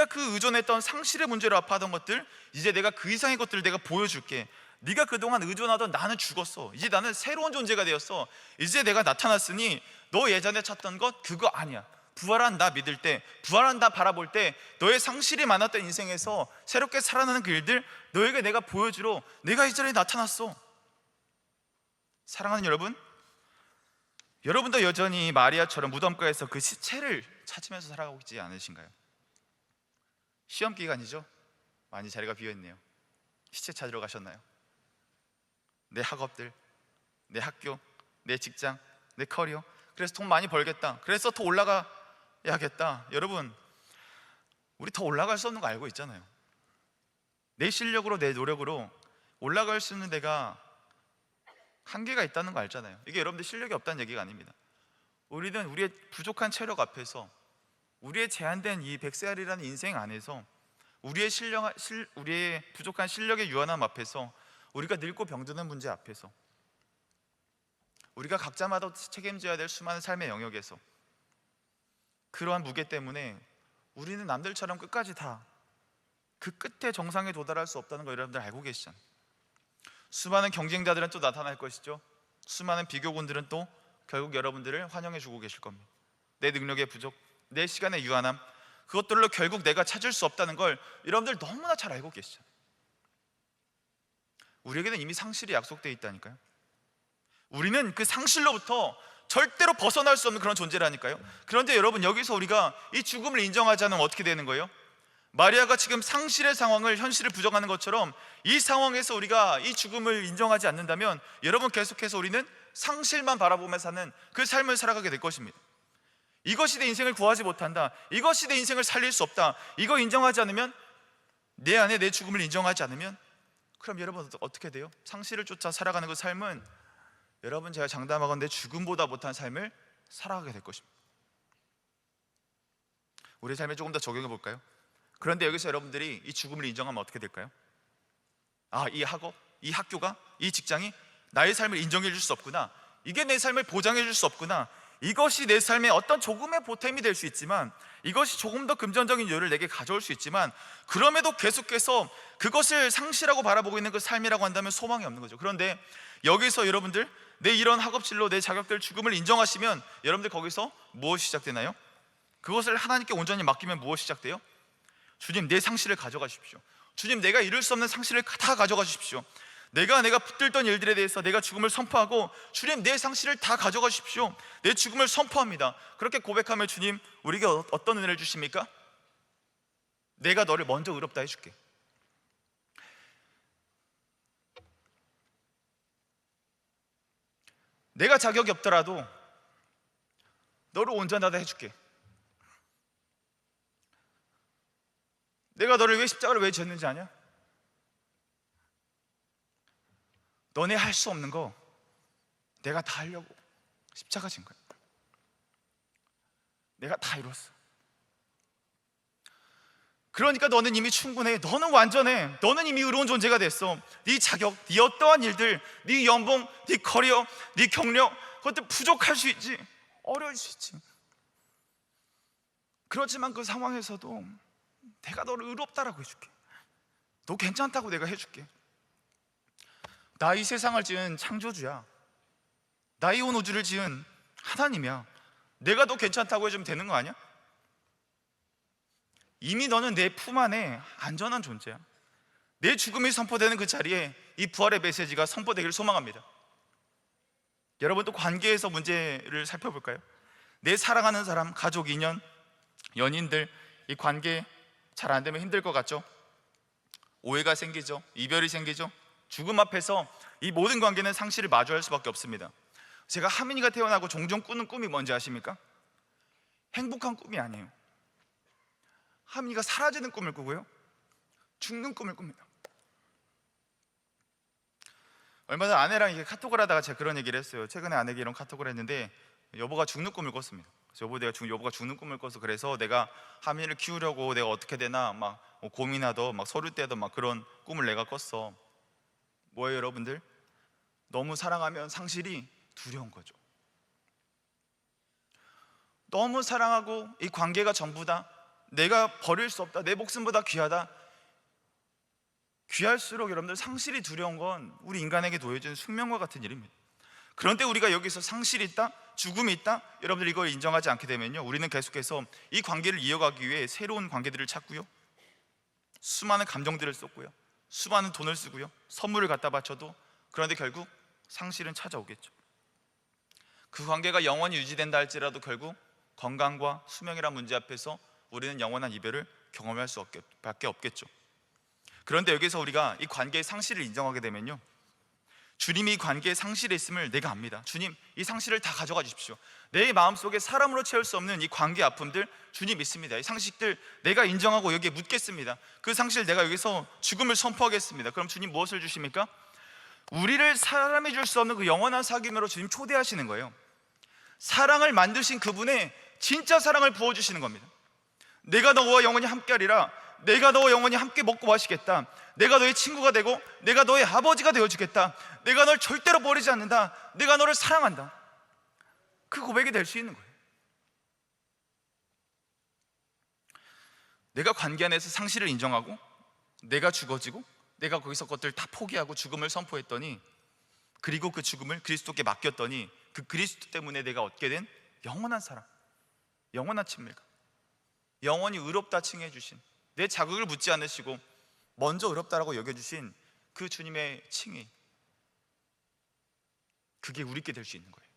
그 의존했던 상실의 문제로 아파하던 것들, 이제 내가 그 이상의 것들을 내가 보여줄게. 네가 그동안 의존하던 나는 죽었어. 이제 나는 새로운 존재가 되었어. 이제 내가 나타났으니 너 예전에 찾던 것 그거 아니야. 부활한 나 믿을 때, 부활한 나 바라볼 때, 너의 상실이 많았던 인생에서 새롭게 살아나는 그 일들 너에게 내가 보여주러 내가 이 자리에 나타났어. 사랑하는 여러분, 여러분도 여전히 마리아처럼 무덤가에서 그 시체를 찾으면서 살아가고 있지 않으신가요? 시험 기간이죠. 많이 자리가 비어있네요. 시체 찾으러 가셨나요? 내 학업들, 내 학교, 내 직장, 내 커리어, 그래서 돈 많이 벌겠다, 그래서 더 올라가야겠다. 여러분, 우리 더 올라갈 수 없는 거 알고 있잖아요. 내 실력으로, 내 노력으로 올라갈 수 있는 데가 한계가 있다는 거 알잖아요. 이게 여러분들 실력이 없다는 얘기가 아닙니다. 우리는 우리의 부족한 체력 앞에서, 우리의 제한된 이 백세알이라는 인생 안에서, 우리의 부족한 실력의 유한함 앞에서, 우리가 늙고 병드는 문제 앞에서, 우리가 각자마다 책임져야 될 수많은 삶의 영역에서 그러한 무게 때문에 우리는 남들처럼 끝까지 다 그 끝에 정상에 도달할 수 없다는 거 여러분들 알고 계시잖아요. 수많은 경쟁자들은 또 나타날 것이죠. 수많은 비교군들은 또 결국 여러분들을 환영해 주고 계실 겁니다. 내 능력의 부족, 내 시간의 유한함, 그것들로 결국 내가 찾을 수 없다는 걸 여러분들 너무나 잘 알고 계시잖아요. 우리에게는 이미 상실이 약속되어 있다니까요. 우리는 그 상실로부터 절대로 벗어날 수 없는 그런 존재라니까요. 그런데 여러분, 여기서 우리가 이 죽음을 인정하지 않으면 어떻게 되는 거예요? 마리아가 지금 상실의 상황을, 현실을 부정하는 것처럼 이 상황에서 우리가 이 죽음을 인정하지 않는다면 여러분, 계속해서 우리는 상실만 바라보며 사는 그 삶을 살아가게 될 것입니다. 이것이 내 인생을 구하지 못한다, 이것이 내 인생을 살릴 수 없다, 이거 인정하지 않으면, 내 안에 내 죽음을 인정하지 않으면, 그럼 여러분 어떻게 돼요? 상실을 쫓아 살아가는 그 삶은 여러분, 제가 장담하건대 죽음보다 못한 삶을 살아가게 될 것입니다. 우리의 삶에 조금 더 적용해 볼까요? 그런데 여기서 여러분들이 이 죽음을 인정하면 어떻게 될까요? 아, 이 학업, 이 학교가, 이 직장이 나의 삶을 인정해 줄 수 없구나, 이게 내 삶을 보장해 줄 수 없구나, 이것이 내 삶에 어떤 조금의 보탬이 될 수 있지만, 이것이 조금 더 금전적인 여유를 내게 가져올 수 있지만, 그럼에도 계속해서 그것을 상실하고 바라보고 있는 그 삶이라고 한다면 소망이 없는 거죠. 그런데 여기서 여러분들, 내 이런 학업진로, 내 자격들, 죽음을 인정하시면 여러분들 거기서 무엇이 시작되나요? 그것을 하나님께 온전히 맡기면 무엇이 시작돼요? 주님, 내 상실을 가져가 주십시오. 주님, 내가 이룰 수 없는 상실을 다 가져가 주십시오. 내가 붙들던 일들에 대해서 내가 죽음을 선포하고, 주님, 내 상실을 다 가져가 주십시오. 내 죽음을 선포합니다. 그렇게 고백하면 주님, 우리에게 어떤 은혜를 주십니까? 내가 너를 먼저 의롭다 해줄게. 내가 자격이 없더라도 너를 온전하다 해줄게. 내가 너를 왜 십자가를 왜 졌는지 아냐? 너네 할 수 없는 거 내가 다 하려고 십자가 진 거야. 내가 다 이뤘어. 그러니까 너는 이미 충분해. 너는 완전해. 너는 이미 의로운 존재가 됐어. 네 자격, 네 어떠한 일들, 네 연봉, 네 커리어, 네 경력, 그것도 부족할 수 있지, 어려울 수 있지. 그렇지만 그 상황에서도 내가 너를 의롭다라고 해줄게. 너 괜찮다고 내가 해줄게. 나 이 세상을 지은 창조주야. 나 이 온 우주를 지은 하나님이야. 내가 너 괜찮다고 해주면 되는 거 아니야? 이미 너는 내 품 안에 안전한 존재야. 내 죽음이 선포되는 그 자리에 이 부활의 메시지가 선포되기를 소망합니다. 여러분, 또 관계에서 문제를 살펴볼까요? 내 사랑하는 사람, 가족, 인연, 연인들, 이 관계 잘 안 되면 힘들 것 같죠? 오해가 생기죠. 이별이 생기죠. 죽음 앞에서 이 모든 관계는 상실을 마주할 수밖에 없습니다. 제가 하민이가 태어나고 종종 꾸는 꿈이 뭔지 아십니까? 행복한 꿈이 아니에요. 하민이가 사라지는 꿈을 꾸고요, 죽는 꿈을 꿉니다. 얼마 전 아내랑 이렇게 카톡을 하다가 제가 그런 얘기를 했어요. 최근에 아내에게 이런 카톡을 했는데 여보가 죽는 꿈을 꿨습니다. 그래서 여보가 죽는 꿈을 꿔서, 그래서 내가 하민이를 키우려고 내가 어떻게 되나 막 고민하던, 막 서류 떼던 막 그런 꿈을 내가 꿨어. 뭐예요, 여러분들? 너무 사랑하면 상실이 두려운 거죠. 너무 사랑하고 이 관계가 전부다, 내가 버릴 수 없다, 내 목숨보다 귀하다. 귀할수록 여러분들 상실이 두려운 건 우리 인간에게 놓여진 숙명과 같은 일입니다. 그런데 우리가 여기서 상실이 있다, 죽음이 있다, 여러분들 이걸 인정하지 않게 되면요, 우리는 계속해서 이 관계를 이어가기 위해 새로운 관계들을 찾고요, 수많은 감정들을 쏟고요, 수많은 돈을 쓰고요, 선물을 갖다 바쳐도, 그런데 결국 상실은 찾아오겠죠. 그 관계가 영원히 유지된다 할지라도 결국 건강과 수명이란 문제 앞에서 우리는 영원한 이별을 경험할 수밖에 없겠죠. 그런데 여기서 우리가 이 관계의 상실을 인정하게 되면요, 주님이 이 관계의 상실에 있음을 내가 압니다. 주님, 이 상실을 다 가져가 주십시오. 내 마음속에 사람으로 채울 수 없는 이 관계 아픔들 주님 믿습니다. 이 상식들 내가 인정하고 여기에 묻겠습니다. 그 상실 내가 여기서 죽음을 선포하겠습니다. 그럼 주님 무엇을 주십니까? 우리를 사람이 줄 수 없는 그 영원한 사귐으로 주님 초대하시는 거예요. 사랑을 만드신 그분의 진짜 사랑을 부어주시는 겁니다. 내가 너와 영원히 함께하리라. 내가 너와 영원히 함께 먹고 마시겠다. 내가 너의 친구가 되고 내가 너의 아버지가 되어주겠다. 내가 널 절대로 버리지 않는다. 내가 너를 사랑한다. 그 고백이 될 수 있는 거예요. 내가 관계 안에서 상실을 인정하고 내가 죽어지고 내가 거기서 것들 다 포기하고 죽음을 선포했더니, 그리고 그 죽음을 그리스도께 맡겼더니 그 그리스도 때문에 내가 얻게 된 영원한 사랑, 영원한 친밀감, 영원히 의롭다 칭해 주신, 내 자격을 묻지 않으시고 먼저 의롭다라고 여겨주신 그 주님의 칭의, 그게 우리께 될 수 있는 거예요.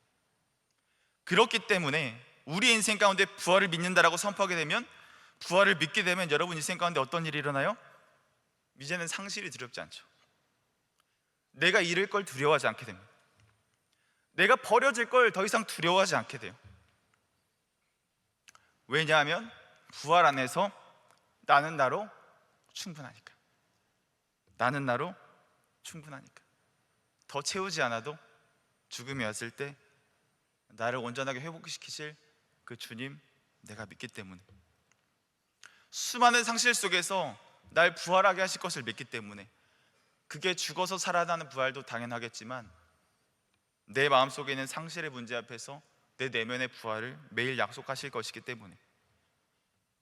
그렇기 때문에 우리 인생 가운데 부활을 믿는다라고 선포하게 되면, 부활을 믿게 되면 여러분 인생 가운데 어떤 일이 일어나요? 이제는 상실이 두렵지 않죠. 내가 잃을 걸 두려워하지 않게 됩니다. 내가 버려질 걸 더 이상 두려워하지 않게 돼요. 왜냐하면 부활 안에서 나는 나로 충분하니까. 나는 나로 충분하니까. 더 채우지 않아도 죽음이 왔을 때 나를 온전하게 회복시키실 그 주님 내가 믿기 때문에, 수많은 상실 속에서 날 부활하게 하실 것을 믿기 때문에, 그게 죽어서 살아나는 부활도 당연하겠지만 내 마음속에 있는 상실의 문제 앞에서 내 내면의 부활을 매일 약속하실 것이기 때문에,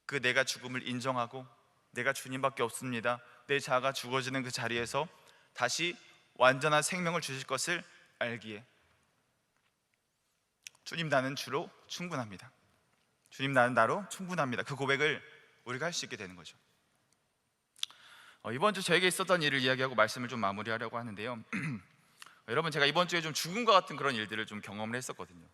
그 내가 죽음을 인정하고 내가 주님밖에 없습니다, 내 자아가 죽어지는 그 자리에서 다시 완전한 생명을 주실 것을 알기에, 주님 나는 주로 충분합니다, 주님 나는 나로 충분합니다, 그 고백을 우리가 할 수 있게 되는 거죠. 이번 주 저에게 있었던 일을 이야기하고 말씀을 좀 마무리하려고 하는데요. 여러분, 제가 이번 주에 좀 죽음과 같은 그런 일들을 좀 경험을 했었거든요.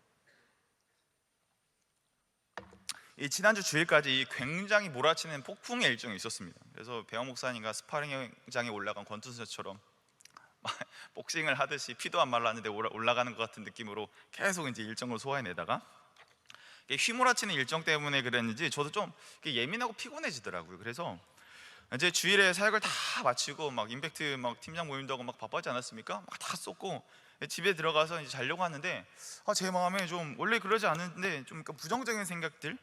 이 지난주 주일까지 굉장히 몰아치는 폭풍의 일정이 있었습니다. 그래서 배영 목사님과 스파링장에 올라간 권투 선수처럼 복싱을 하듯이 피도 안 말랐는데 올라가는 것 같은 느낌으로 계속 이제 일정을 소화해내다가 휘몰아치는 일정 때문에 그랬는지 저도 좀 예민하고 피곤해지더라고요. 그래서 이제 주일에 사역을 다 마치고 막 임팩트 막 팀장 모임도 하고 막 바빴지 않았습니까? 막 다 쏟고 집에 들어가서 이제 자려고 하는데 제 마음에 좀 원래 그러지 않은데 좀 부정적인 생각들,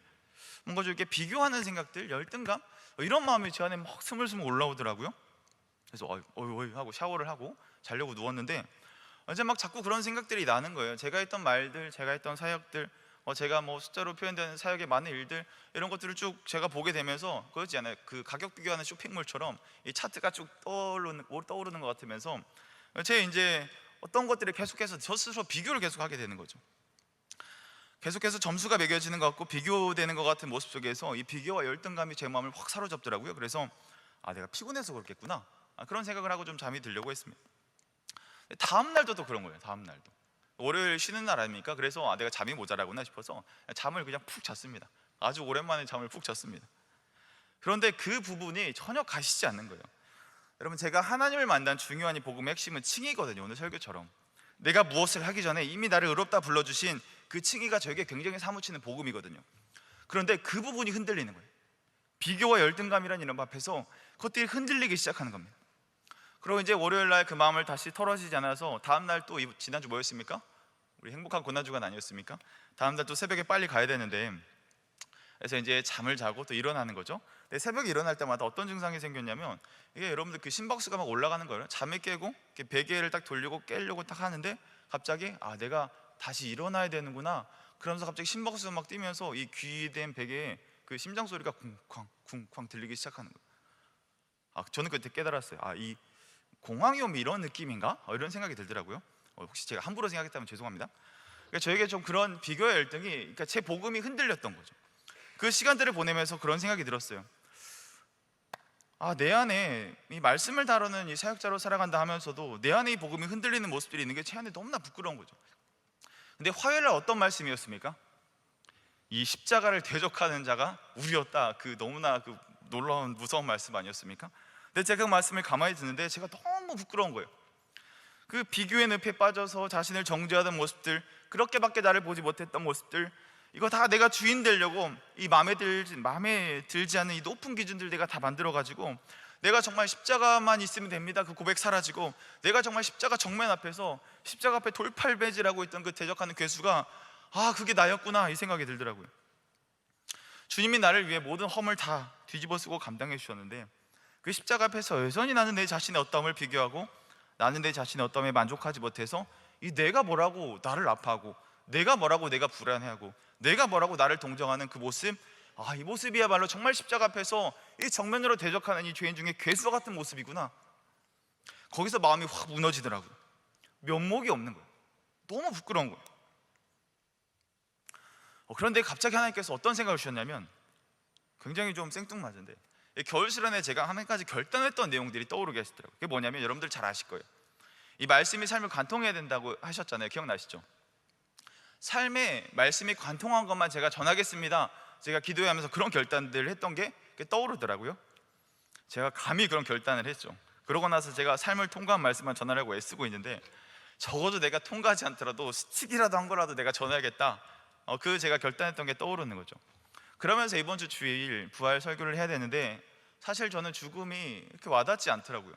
뭔가 좀 이렇게 비교하는 생각들, 열등감 이런 마음이 제 안에 막 스물스물 올라오더라고요. 그래서 어이 하고 샤워를 하고 자려고 누웠는데 이제 막 자꾸 그런 생각들이 나는 거예요. 제가 했던 말들, 제가 했던 사역들, 제가 뭐 숫자로 표현되는 사역의 많은 일들, 이런 것들을 쭉 제가 보게 되면서 그렇지 않아요? 그 가격 비교하는 쇼핑몰처럼 이 차트가 쭉 떠오르는 것 같으면서 제 이제 어떤 것들을 계속해서 저 스스로 비교를 계속하게 되는 거죠. 계속해서 점수가 매겨지는 것 같고 비교되는 것 같은 모습 속에서 이 비교와 열등감이 제 마음을 확 사로잡더라고요. 그래서 내가 피곤해서 그렇겠구나, 그런 생각을 하고 좀 잠이 들려고 했습니다. 다음 날도 또 그런 거예요. 다음 날도 월요일 쉬는 날 아닙니까? 그래서 내가 잠이 모자라구나 싶어서 잠을 그냥 푹 잤습니다. 아주 오랜만에 잠을 푹 잤습니다. 그런데 그 부분이 전혀 가시지 않는 거예요. 여러분, 제가 하나님을 만난 중요한 이 복음의 핵심은 칭의거든요. 오늘 설교처럼 내가 무엇을 하기 전에 이미 나를 의롭다 불러주신 그 칭의가 저에게 굉장히 사무치는 복음이거든요. 그런데 그 부분이 흔들리는 거예요. 비교와 열등감이라는 이름 앞에서 그것들이 흔들리기 시작하는 겁니다. 그리고 이제 월요일 날 그 마음을 다시 털어지지 않아서 다음 날 또 지난주 뭐였습니까? 우리 행복한 고난주간 아니었습니까? 다음 날 또 새벽에 빨리 가야 되는데 그래서 이제 잠을 자고 또 일어나는 거죠. 근데 새벽에 일어날 때마다 어떤 증상이 생겼냐면 이게 여러분들 그 심박수가 막 올라가는 거예요. 잠이 깨고 베개를 딱 돌리고 깨려고 딱 하는데 갑자기 내가 다시 일어나야 되는구나. 그러면서 갑자기 심박수가 막 뛰면서 이 귀된 베개에 그 심장 소리가 쿵쾅 쿵쾅 들리기 시작하는 거예요. 저는 그때 깨달았어요. 이 공황이 오면 이런 느낌인가? 이런 생각이 들더라고요. 혹시 제가 함부로 생각했다면 죄송합니다. 그러니까 저에게 좀 그런 비교의 열등이, 그러니까 제 복음이 흔들렸던 거죠. 그 시간들을 보내면서 그런 생각이 들었어요. 내 안에 이 말씀을 다루는 이 사역자로 살아간다 하면서도 내 안에 이 복음이 흔들리는 모습들이 있는 게 제 안에 너무나 부끄러운 거죠. 근데 화요일날 어떤 말씀이었습니까? 이 십자가를 대적하는 자가 우리였다. 그 너무나 그 놀라운 무서운 말씀 아니었습니까? 근데 제가 그 말씀을 가만히 듣는데 제가 너무 부끄러운 거예요. 그 비교의 늪에 빠져서 자신을 정죄하던 모습들, 그렇게밖에 나를 보지 못했던 모습들, 이거 다 내가 주인 되려고 이 마음에 들지 않는 이 높은 기준들 내가 다 만들어가지고 내가 정말 십자가만 있으면 됩니다, 그 고백 사라지고 내가 정말 십자가 정면 앞에서 십자가 앞에 돌팔매질하고 있던 그 대적하는 괴수가 그게 나였구나, 이 생각이 들더라고요. 주님이 나를 위해 모든 험을 다 뒤집어 쓰고 감당해 주셨는데 그 십자가 앞에서 여전히 나는 내 자신의 어떠함을 비교하고 나는 내 자신의 어떠함에 만족하지 못해서 이 내가 뭐라고 나를 아파하고 내가 뭐라고 내가 불안해하고 내가 뭐라고 나를 동정하는 그 모습, 이 모습이야말로 정말 십자가 앞에서 이 정면으로 대적하는 이 죄인 중에 괴수와 같은 모습이구나. 거기서 마음이 확 무너지더라고요. 면목이 없는 거예요. 너무 부끄러운 거예요. 그런데 갑자기 하나님께서 어떤 생각을 주셨냐면 굉장히 좀 생뚱맞은데 겨울 수련회 제가 한 가지 결단했던 내용들이 떠오르게 하시더라고요. 그게 뭐냐면 여러분들 잘 아실 거예요. 이 말씀이 삶을 관통해야 된다고 하셨잖아요. 기억나시죠? 삶에 말씀이 관통한 것만 제가 전하겠습니다. 제가 기도하면서 그런 결단들을 했던 게 떠오르더라고요. 제가 감히 그런 결단을 했죠. 그러고 나서 제가 삶을 통과한 말씀만 전하려고 애쓰고 있는데 적어도 내가 통과하지 않더라도 스틱이라도 한 거라도 내가 전해야겠다. 그 제가 결단했던 게 떠오르는 거죠. 그러면서 이번 주 주일 부활 설교를 해야 되는데 사실 저는 죽음이 이렇게 와닿지 않더라고요.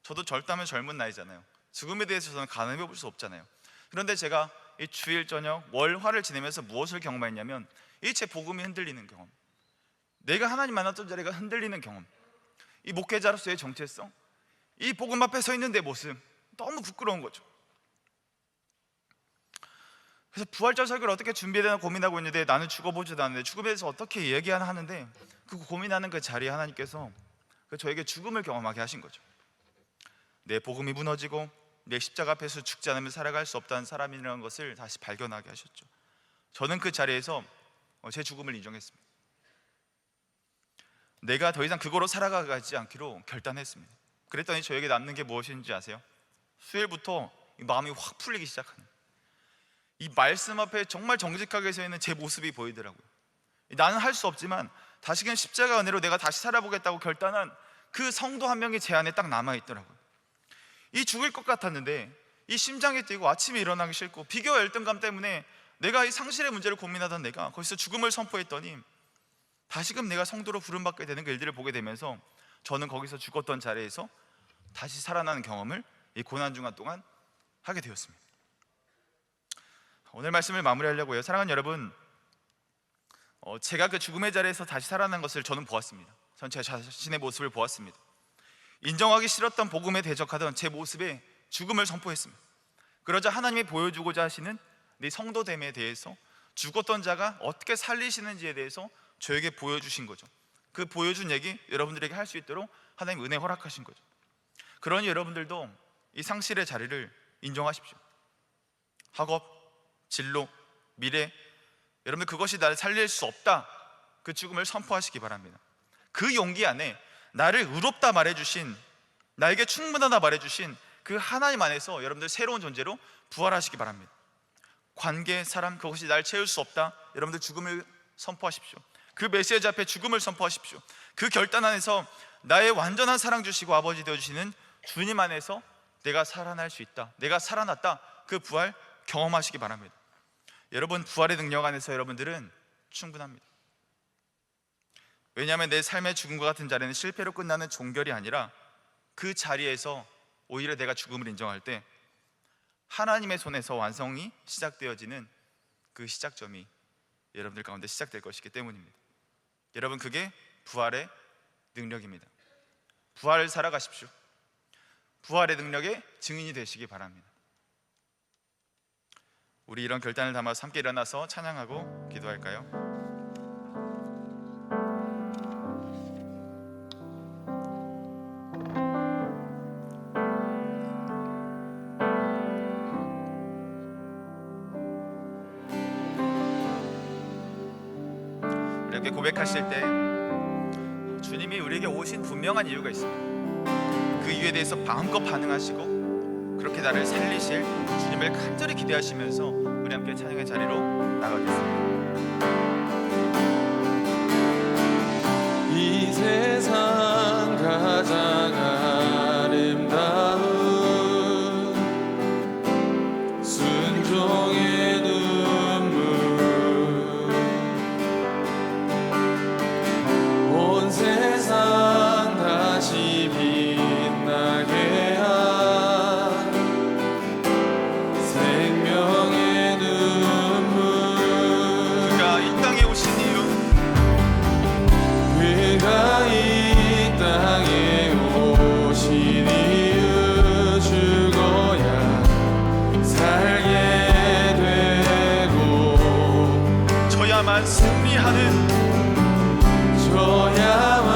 저도 젊다면 젊은 나이잖아요. 죽음에 대해서 저는 가늠해 볼 수 없잖아요. 그런데 제가 이 주일 저녁 월화를 지내면서 무엇을 경험했냐면 이 제 복음이 흔들리는 경험, 내가 하나님 만났던 자리가 흔들리는 경험, 이 목회자로서의 정체성, 이 복음 앞에 서 있는 내 모습, 너무 부끄러운 거죠. 그래서 부활절 설교를 어떻게 준비해야 되나 고민하고 있는데 나는 죽어보지도 않는데 죽음에 대해서 어떻게 얘기하나 하는데 그 고민하는 그 자리에 하나님께서 저에게 죽음을 경험하게 하신 거죠. 내 복음이 무너지고 내 십자가 앞에서 죽지 않으면 살아갈 수 없다는 사람이라는 것을 다시 발견하게 하셨죠. 저는 그 자리에서 제 죽음을 인정했습니다. 내가 더 이상 그거로 살아가지 않기로 결단했습니다. 그랬더니 저에게 남는 게 무엇인지 아세요? 수요일부터 마음이 확 풀리기 시작하는, 이 말씀 앞에 정말 정직하게 서 있는 제 모습이 보이더라고요. 나는 할 수 없지만 다시금 십자가 은혜로 내가 다시 살아보겠다고 결단한 그 성도 한 명이 제 안에 딱 남아있더라고요. 이 죽을 것 같았는데 이 심장이 뛰고 아침에 일어나기 싫고 비교와 열등감 때문에 내가 이 상실의 문제를 고민하던 내가 거기서 죽음을 선포했더니 다시금 내가 성도로 부름받게 되는 그 일들을 보게 되면서 저는 거기서 죽었던 자리에서 다시 살아나는 경험을 이 고난중간 동안 하게 되었습니다. 오늘 말씀을 마무리하려고요. 사랑하는 여러분, 제가 그 죽음의 자리에서 다시 살아난 것을 저는 보았습니다. 전 제 자신의 모습을 보았습니다. 인정하기 싫었던 복음에 대적하던 제 모습에 죽음을 선포했습니다. 그러자 하나님이 보여주고자 하시는 네 성도됨에 대해서, 죽었던 자가 어떻게 살리시는지에 대해서 저에게 보여주신 거죠. 그 보여준 얘기 여러분들에게 할 수 있도록 하나님 은혜 허락하신 거죠. 그러니 여러분들도 이 상실의 자리를 인정하십시오. 학업, 진로, 미래, 여러분들 그것이 나를 살릴 수 없다, 그 죽음을 선포하시기 바랍니다. 그 용기 안에 나를 의롭다 말해주신, 나에게 충분하다 말해주신 그 하나님 안에서 여러분들 새로운 존재로 부활하시기 바랍니다. 관계, 사람, 그것이 날 채울 수 없다, 여러분들 죽음을 선포하십시오. 그 메시지 앞에 죽음을 선포하십시오. 그 결단 안에서 나의 완전한 사랑 주시고 아버지 되어주시는 주님 안에서 내가 살아날 수 있다, 내가 살아났다, 그 부활 경험하시기 바랍니다. 여러분, 부활의 능력 안에서 여러분들은 충분합니다. 왜냐하면 내 삶의 죽음과 같은 자리는 실패로 끝나는 종결이 아니라 그 자리에서 오히려 내가 죽음을 인정할 때 하나님의 손에서 완성이 시작되어지는 그 시작점이 여러분들 가운데 시작될 것이기 때문입니다. 여러분, 그게 부활의 능력입니다. 부활을 살아가십시오. 부활의 능력의 증인이 되시기 바랍니다. 우리 이런 결단을 담아서 함께 일어나서 찬양하고 기도할까요? 이렇게 고백하실 때 주님이 우리에게 오신 분명한 이유가 있습니다. 그 이유에 대해서 마음껏 반응하시고 그렇게 나를 살리실 주님을 간절히 기대하시면서 우리 함께 찬양의 자리로 나가겠습니다. 이 세상 가장 아름다운 순종의 눈물, 온 세상 다시 빛나게 한 생명의 눈물. 그가 이 땅에 오신 이유, 그가 이 땅에 오신 이유, 죽어야 살게 되고 저야만 승리하는, 저야만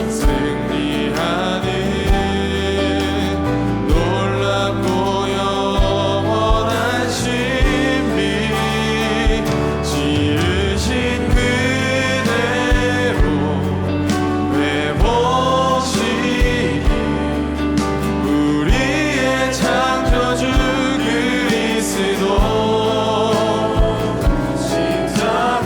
승리하는 놀랍고 영원한 신비, 지으신 그대로 외모시니 우리의 창조주 그리스도 십자가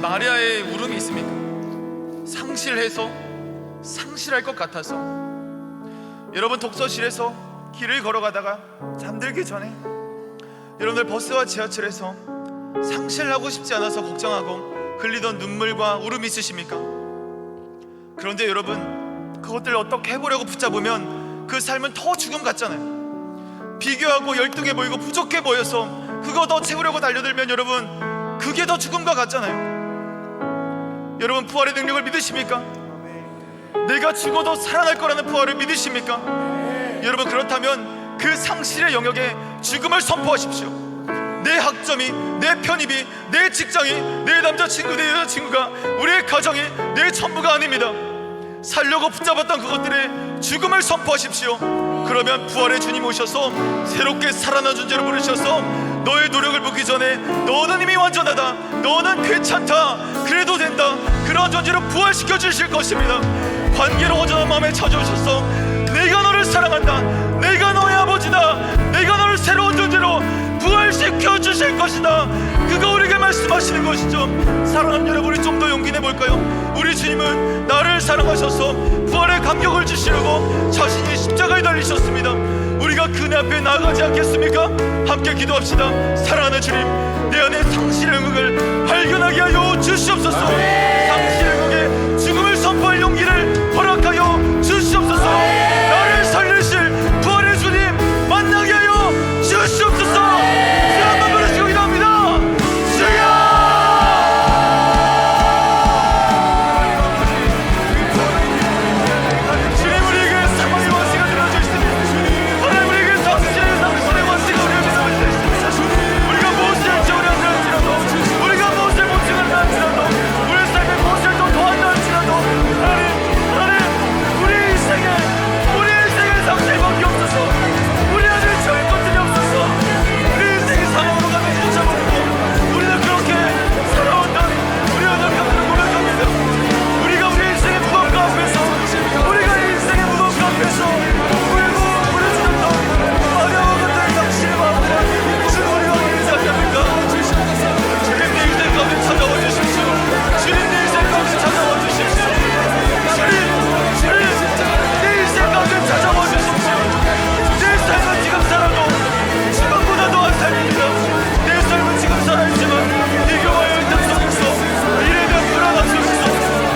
마리아의 울음이 있습니까? 상실해서 상실할 것 같아서. 여러분, 독서실에서 길을 걸어가다가 잠들기 전에 여러분들 버스와 지하철에서 상실하고 싶지 않아서 걱정하고 흘리던 눈물과 울음이 있으십니까? 그런데 여러분, 그것들을 어떻게 해보려고 붙잡으면 그 삶은 더 죽음 같잖아요. 비교하고 열등해 보이고 부족해 보여서 그거 더 채우려고 달려들면 여러분, 그게 더 죽음과 같잖아요. 여러분, 부활의 능력을 믿으십니까? 내가 죽어도 살아날 거라는 부활을 믿으십니까? 여러분, 그렇다면 그 상실의 영역에 죽음을 선포하십시오. 내 학점이, 내 편입이, 내 직장이, 내 남자친구, 내 여자친구가, 우리의 가정이 내 전부가 아닙니다. 살려고 붙잡았던 그것들에 죽음을 선포하십시오. 그러면 부활의 주님 오셔서 새롭게 살아난 존재로 부르셔서 너의 노력을 보기 전에 너는 이미 완전하다, 너는 괜찮다, 그래도 된다, 그런 존재로 부활시켜 주실 것입니다. 관계로 허전한 마음에 찾아오셔서 내가 너를 사랑한다, 내가 너의 아버지다, 내가 너를 새로운 존재로 부활시켜 주실 것이다, 그거 우리에게 말씀하시는 것이죠. 사랑하는 여러분, 우리 좀 더 용기 내볼까요? 우리 주님은 나를 사랑하셔서 부활의 감격을 주시려고 자신이 십자가에 달리셨습니다. 우리가 그네 앞에 나아가지 않겠습니까? 함께 기도합시다. 사랑하는 주님, 내 안에 상실의 영역을 발견하게 하여 주시옵소서. 상실의 영역에 죽음을 선포할 용기를 허락하여 주시옵소서. 나를 살리실 부활의 주님 만나게 하여 주시옵소서. 주여, 한번 부르시고 기도합니다. 주여! 주님, 우리에게 사망의 원수가 들어주시니 하나님, 우리에게 상실의 원수가 우리에게 들어주시니 우리가 무엇을 할지 어려운지 할지라도, 우리가 무엇을 못 지는다 할지라도, 우리 삶에 무엇을 더 더한다 할지라도, 하나님, 우리 인생에 상실밖에 없어서, 우리 안에 적인 것들이 없어서 우리 인생이 사망으로 가는 못 잡아버리고, 우리는 그렇게 살아온다. 우리가 널 곁으로 고백합니다. 우리가 우리 인생의 무덤가 앞에서, 우리가 이 인생의 무덤가 앞에서 울고 부르짖는다. 마리아와 같은 당신의 마음을 주님, 우리가 어떻게 생각합니까? 주님, 내 인생 가운데 찾아와 주십시오. 주님, 내 인생 가운데 찾아와 주십시오. 주님, 내 인생 가운데 찾아와 주십시오. 내 삶은 지금 살아도 지금보다 더한 삶입니다. 내 삶은 지금 살아있지만 비교와 열등 속에서, 일에 대한 불안함 속에서,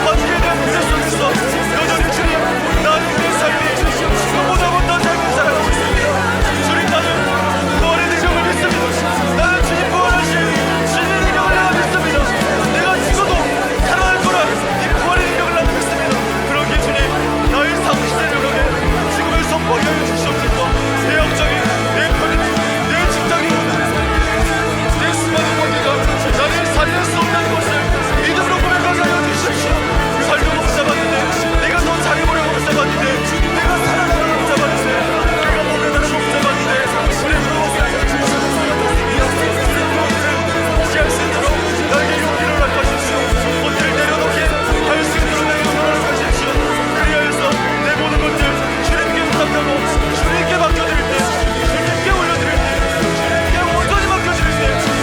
관계에 대한 부재 속에서 여전히 주님, 나는 내 삶이 지금보다 못한 삶을 살아가고 있습니다. 주님, 나는 부활의 능력을 믿습니다. 나는 주님 부활하신 주님의 능력을 내가 믿습니다. 내가 죽어도 살아날 거라 이 부활의 능력을 나는 믿습니다. 그렇게 주님, 나의 상실의 영역에 죽음을 선포하게 하여 주시옵소서. 내 학점이, 내 편입이, 내 직장이, 내 수많은 관계가 나를 살릴 수 없다는 것을 믿음으로 고백하게 하여 주십시오. 살려고 붙잡았는데, 내가 더 잘해보려고 붙잡았는데, 내가 살아나려고 붙잡았는데, 내가 보내려고 붙잡았는데, 우리 부러워서 지할 수 있도록 나에게 용기를 허락하십시오. 어디를 내려놓게 할 수 있도록 나에게 용기를 허락하십시오. 그리하여서 내 모든 것들 주님께 부탁하고 주님께 맡겨드릴 때, 주님께 올려드릴 때, 주님께 온전히 맡겨드릴 때,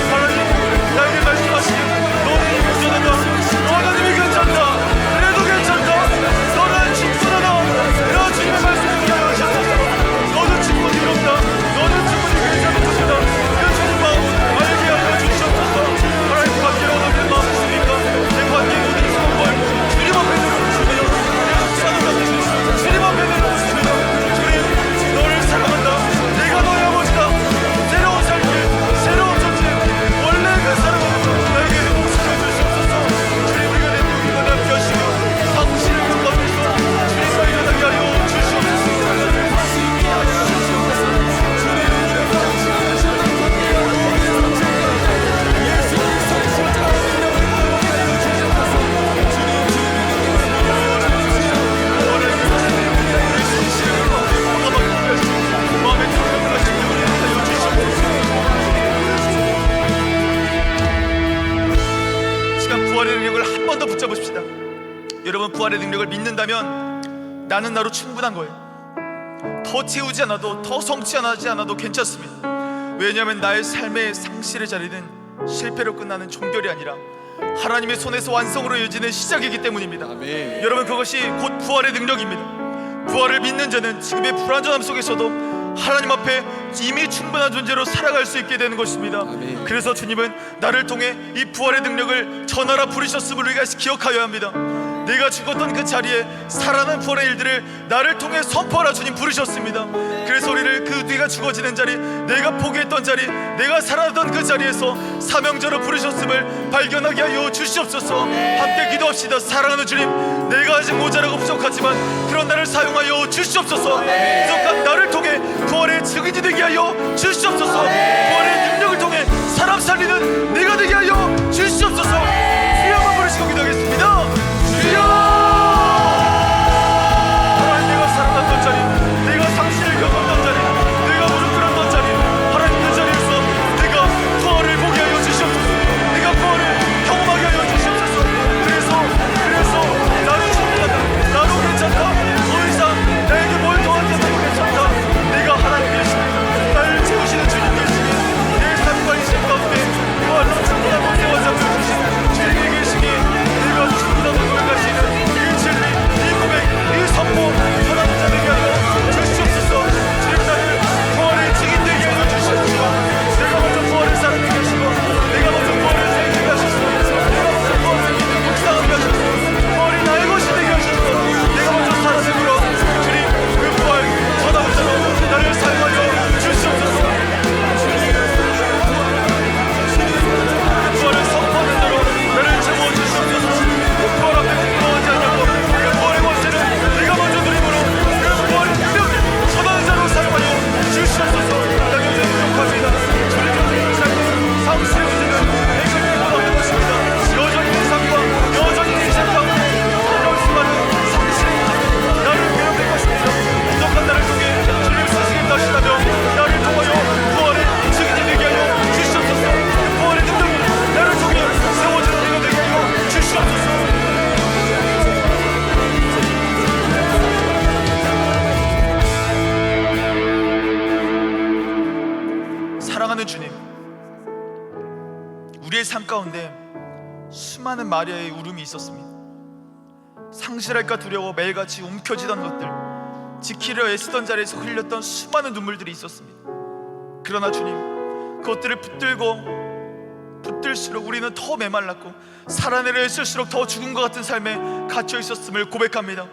하나님, 나에게 말씀하시길 너는 이미 괜찮다, 너는 이미 괜찮다, 그래도 괜찮다, 너는 충분하다, 이런 주님의 말씀을 듣게 하여 주옵소서. 너는 충분히 이롭다, 너는 충분히 괜찮은 것이다, 그 주님 마음 알게 하여 주시옵소서. 하나님, 관계로 어떤 마음 있습니까? 내 관계에 모든 수고를 주님 앞에 내려놓습니다. 내 속상한 것들 주님 앞에 내려놓습니다. 주님, 너를 사랑한다, 내가 너의 아버지다, 새로운 삶길, 새로운 존재, 원래 그 사랑을 나에게 행복시켜 주시옵소서. 주님, 우리가 내 누구가 남게 하시며 상실을 가운데서 주님과 일어나게 하여 주시옵소서. 시간 부활의 능력을 한 번 더 붙잡으십시다. 여러분, 부활의 능력을 믿는다면 나는 나로 충분한 거예요. 더 채우지 않아도, 더 성취하지 않아도 괜찮습니다. 왜냐하면 나의 삶의 상실의 자리는 실패로 끝나는 종결이 아니라 하나님의 손에서 완성으로 이어지는 시작이기 때문입니다. 아멘. 여러분, 그것이 곧 부활의 능력입니다. 부활을 믿는 자는 지금의 불완전함 속에서도 하나님 앞에 이미 충분한 존재로 살아갈 수 있게 되는 것입니다. 아멘. 그래서 주님은 나를 통해 이 부활의 능력을 전하라 부르셨음을 우리가 기억하여야 합니다. 내가 죽었던 그 자리에 살아난 부활의 일들을 나를 통해 선포하라 주님 부르셨습니다. 그래서 우리를 그 네가 죽어지는 자리, 내가 포기했던 자리, 내가 살아났던 그 자리에서 사명자로 부르셨음을 발견하게 하여 주시옵소서. 함께 기도합시다. 사랑하는 주님, 내가 아직 모자라고 부족하지만 그런 나를 사용하여 주시옵소서. 부족한 나를 통해 부활의 증인이 되게 하여 주시옵소서. 부활의 능력을 통해 사람 살리는 내가 되게 하여 주시옵소서. 주여 한번 부르시고 기도하겠습니다. 주여! 하나님, 내가 살아났던 자리, 내가 상실을 겪었던 자리, 내가 무릎 꿇었던 자리, 하나님 그 자리에서 내가 부활을 보게 하여 주시옵소서. 내가 부활을 경험하게 하여 주시옵소서. 그래서 나도 충분하다, 나도 괜찮다, 더 이상 나에게 뭘 더한다고 괜찮다. 내가 하나님 계시네, 나를 채우시는 주님 계시네, 내 삶과 인생 가운데 부활로 충분하고 세워져 주시는 주님이 계시니 내가 충분하고 돌아가시는 이 진리, 이 고백, 이 선포 하나님 되게 하여 주시옵소서. 주님, 나를 부활의 증인 되게 하여 주시옵소서. 내가 먼저 부활의 사람이 되시고, 내가 먼저 부활의 생명이 하셨소. 내가 먼저 부활의 믿음 묵상하게 하셨소. 부활이 나의 것이 되게 하셨소. 내가 먼저 살아내므로 주님, 그 부활 전하고자 나를 사용하여 주시옵소서. 그 부활을 선포하는 자로 나를 채워 주시옵소서. 그 부활 앞에 부끄러워하지 않냐고, 그 부활의 권세를 내가 먼저 누림으로 그 부활의 능력을 전하는 자로 사용하여 주시옵소서. 나 여전히 부족합니다. 주님의 삶은 상실의 문제는 해결될 것 없는 것입니다. 여전히 내 삶과 여전히 내 인생 가운데 어려울 수많은 상실의 문제는 나를 괴롭힐 것입니다. 부족한 나를 통해 주님 쓰시겠다 하시다며 나를 통하여 부활의 증인이 되게 하여 주시옵소서. 그 부활의 능력을 나를 통해 세워지는 내가 되게 하여 주시옵소서. 사랑하는 주님, 우리의 삶 가운데 수많은 마리아의 울음이 있었습니다. 상실할까 두려워 매일같이 움켜쥐던 것들, 지키려 애쓰던 자리에서 흘렸던 수많은 눈물들이 있었습니다. 그러나 주님, 그것들을 붙들수록 우리는 더 메말랐고 살아내려 애쓸수록 더 죽은 것 같은 삶에 갇혀 있었음을 고백합니다.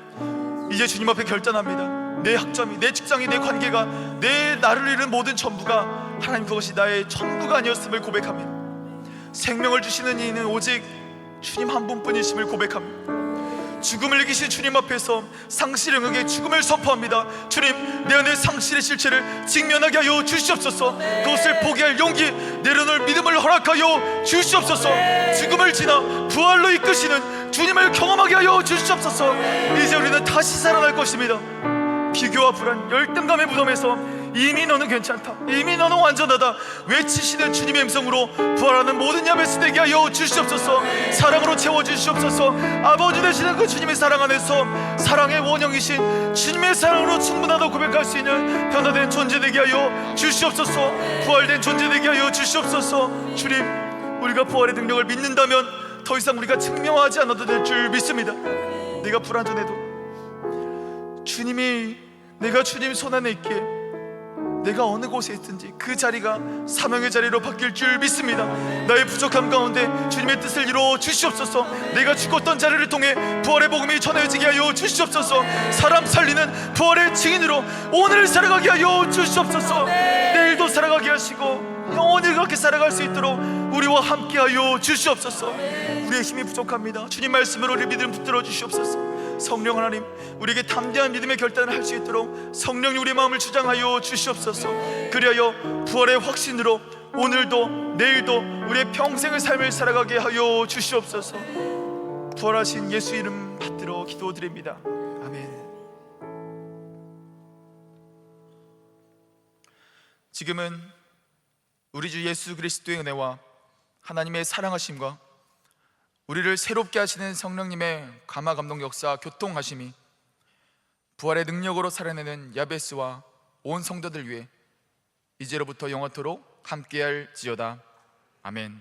이제 주님 앞에 결단합니다. 내 학점이, 내 직장이, 내 관계가, 내 나를 잃은 모든 전부가 하나님 그것이 나의 전부가 아니었음을 고백합니다. 생명을 주시는 이는 오직 주님 한 분뿐이심을 고백합니다. 죽음을 이기신 주님 앞에서 상실의 영역에 죽음을 선포합니다. 주님, 내 안의 상실의 실체를 직면하게 하여 주시옵소서. 그것을 포기할 용기, 내려놓을 믿음을 허락하여 주시옵소서. 죽음을 지나 부활로 이끄시는 주님을 경험하게 하여 주시옵소서. 이제 우리는 다시 살아날 것입니다. 비교와 불안, 열등감의 무덤에서 이미 너는 괜찮다, 이미 너는 완전하다 외치시는 주님의 음성으로 부활하는 모든 야베스 되게 하여 주시옵소서. 사랑으로 채워주시옵소서. 아버지 되시는 그 주님의 사랑 안에서 사랑의 원형이신 주님의 사랑으로 충분하다고 고백할 수 있는 변화된 존재 되게 하여 주시옵소서. 부활된 존재 되게 하여 주시옵소서. 주님, 우리가 부활의 능력을 믿는다면 더 이상 우리가 증명하지 않아도 될 줄 믿습니다. 내가 불완전해도 주님이, 내가 주님 손 안에 있기에 내가 어느 곳에 있든지 그 자리가 사명의 자리로 바뀔 줄 믿습니다. 나의 부족함 가운데 주님의 뜻을 이루어 주시옵소서. 내가 죽었던 자리를 통해 부활의 복음이 전해지게 하여 주시옵소서. 사람 살리는 부활의 증인으로 오늘을 살아가게 하여 주시옵소서. 내일도 살아가게 하시고 영원히 그렇게 살아갈 수 있도록 우리와 함께 하여 주시옵소서. 우리의 힘이 부족합니다. 주님 말씀으로 우리 믿음 붙들어 주시옵소서. 성령 하나님, 우리에게 담대한 믿음의 결단을 할 수 있도록 성령이 우리 마음을 주장하여 주시옵소서. 그리하여 부활의 확신으로 오늘도 내일도 우리의 평생의 삶을 살아가게 하여 주시옵소서. 부활하신 예수 이름 받들어 기도드립니다. 아멘. 지금은 우리 주 예수 그리스도의 은혜와 하나님의 사랑하심과 우리를 새롭게 하시는 성령님의 감화 감동 역사 교통하심이 부활의 능력으로 살아내는 야베스와 온 성도들 위해 이제로부터 영원토록 함께할지어다. 아멘.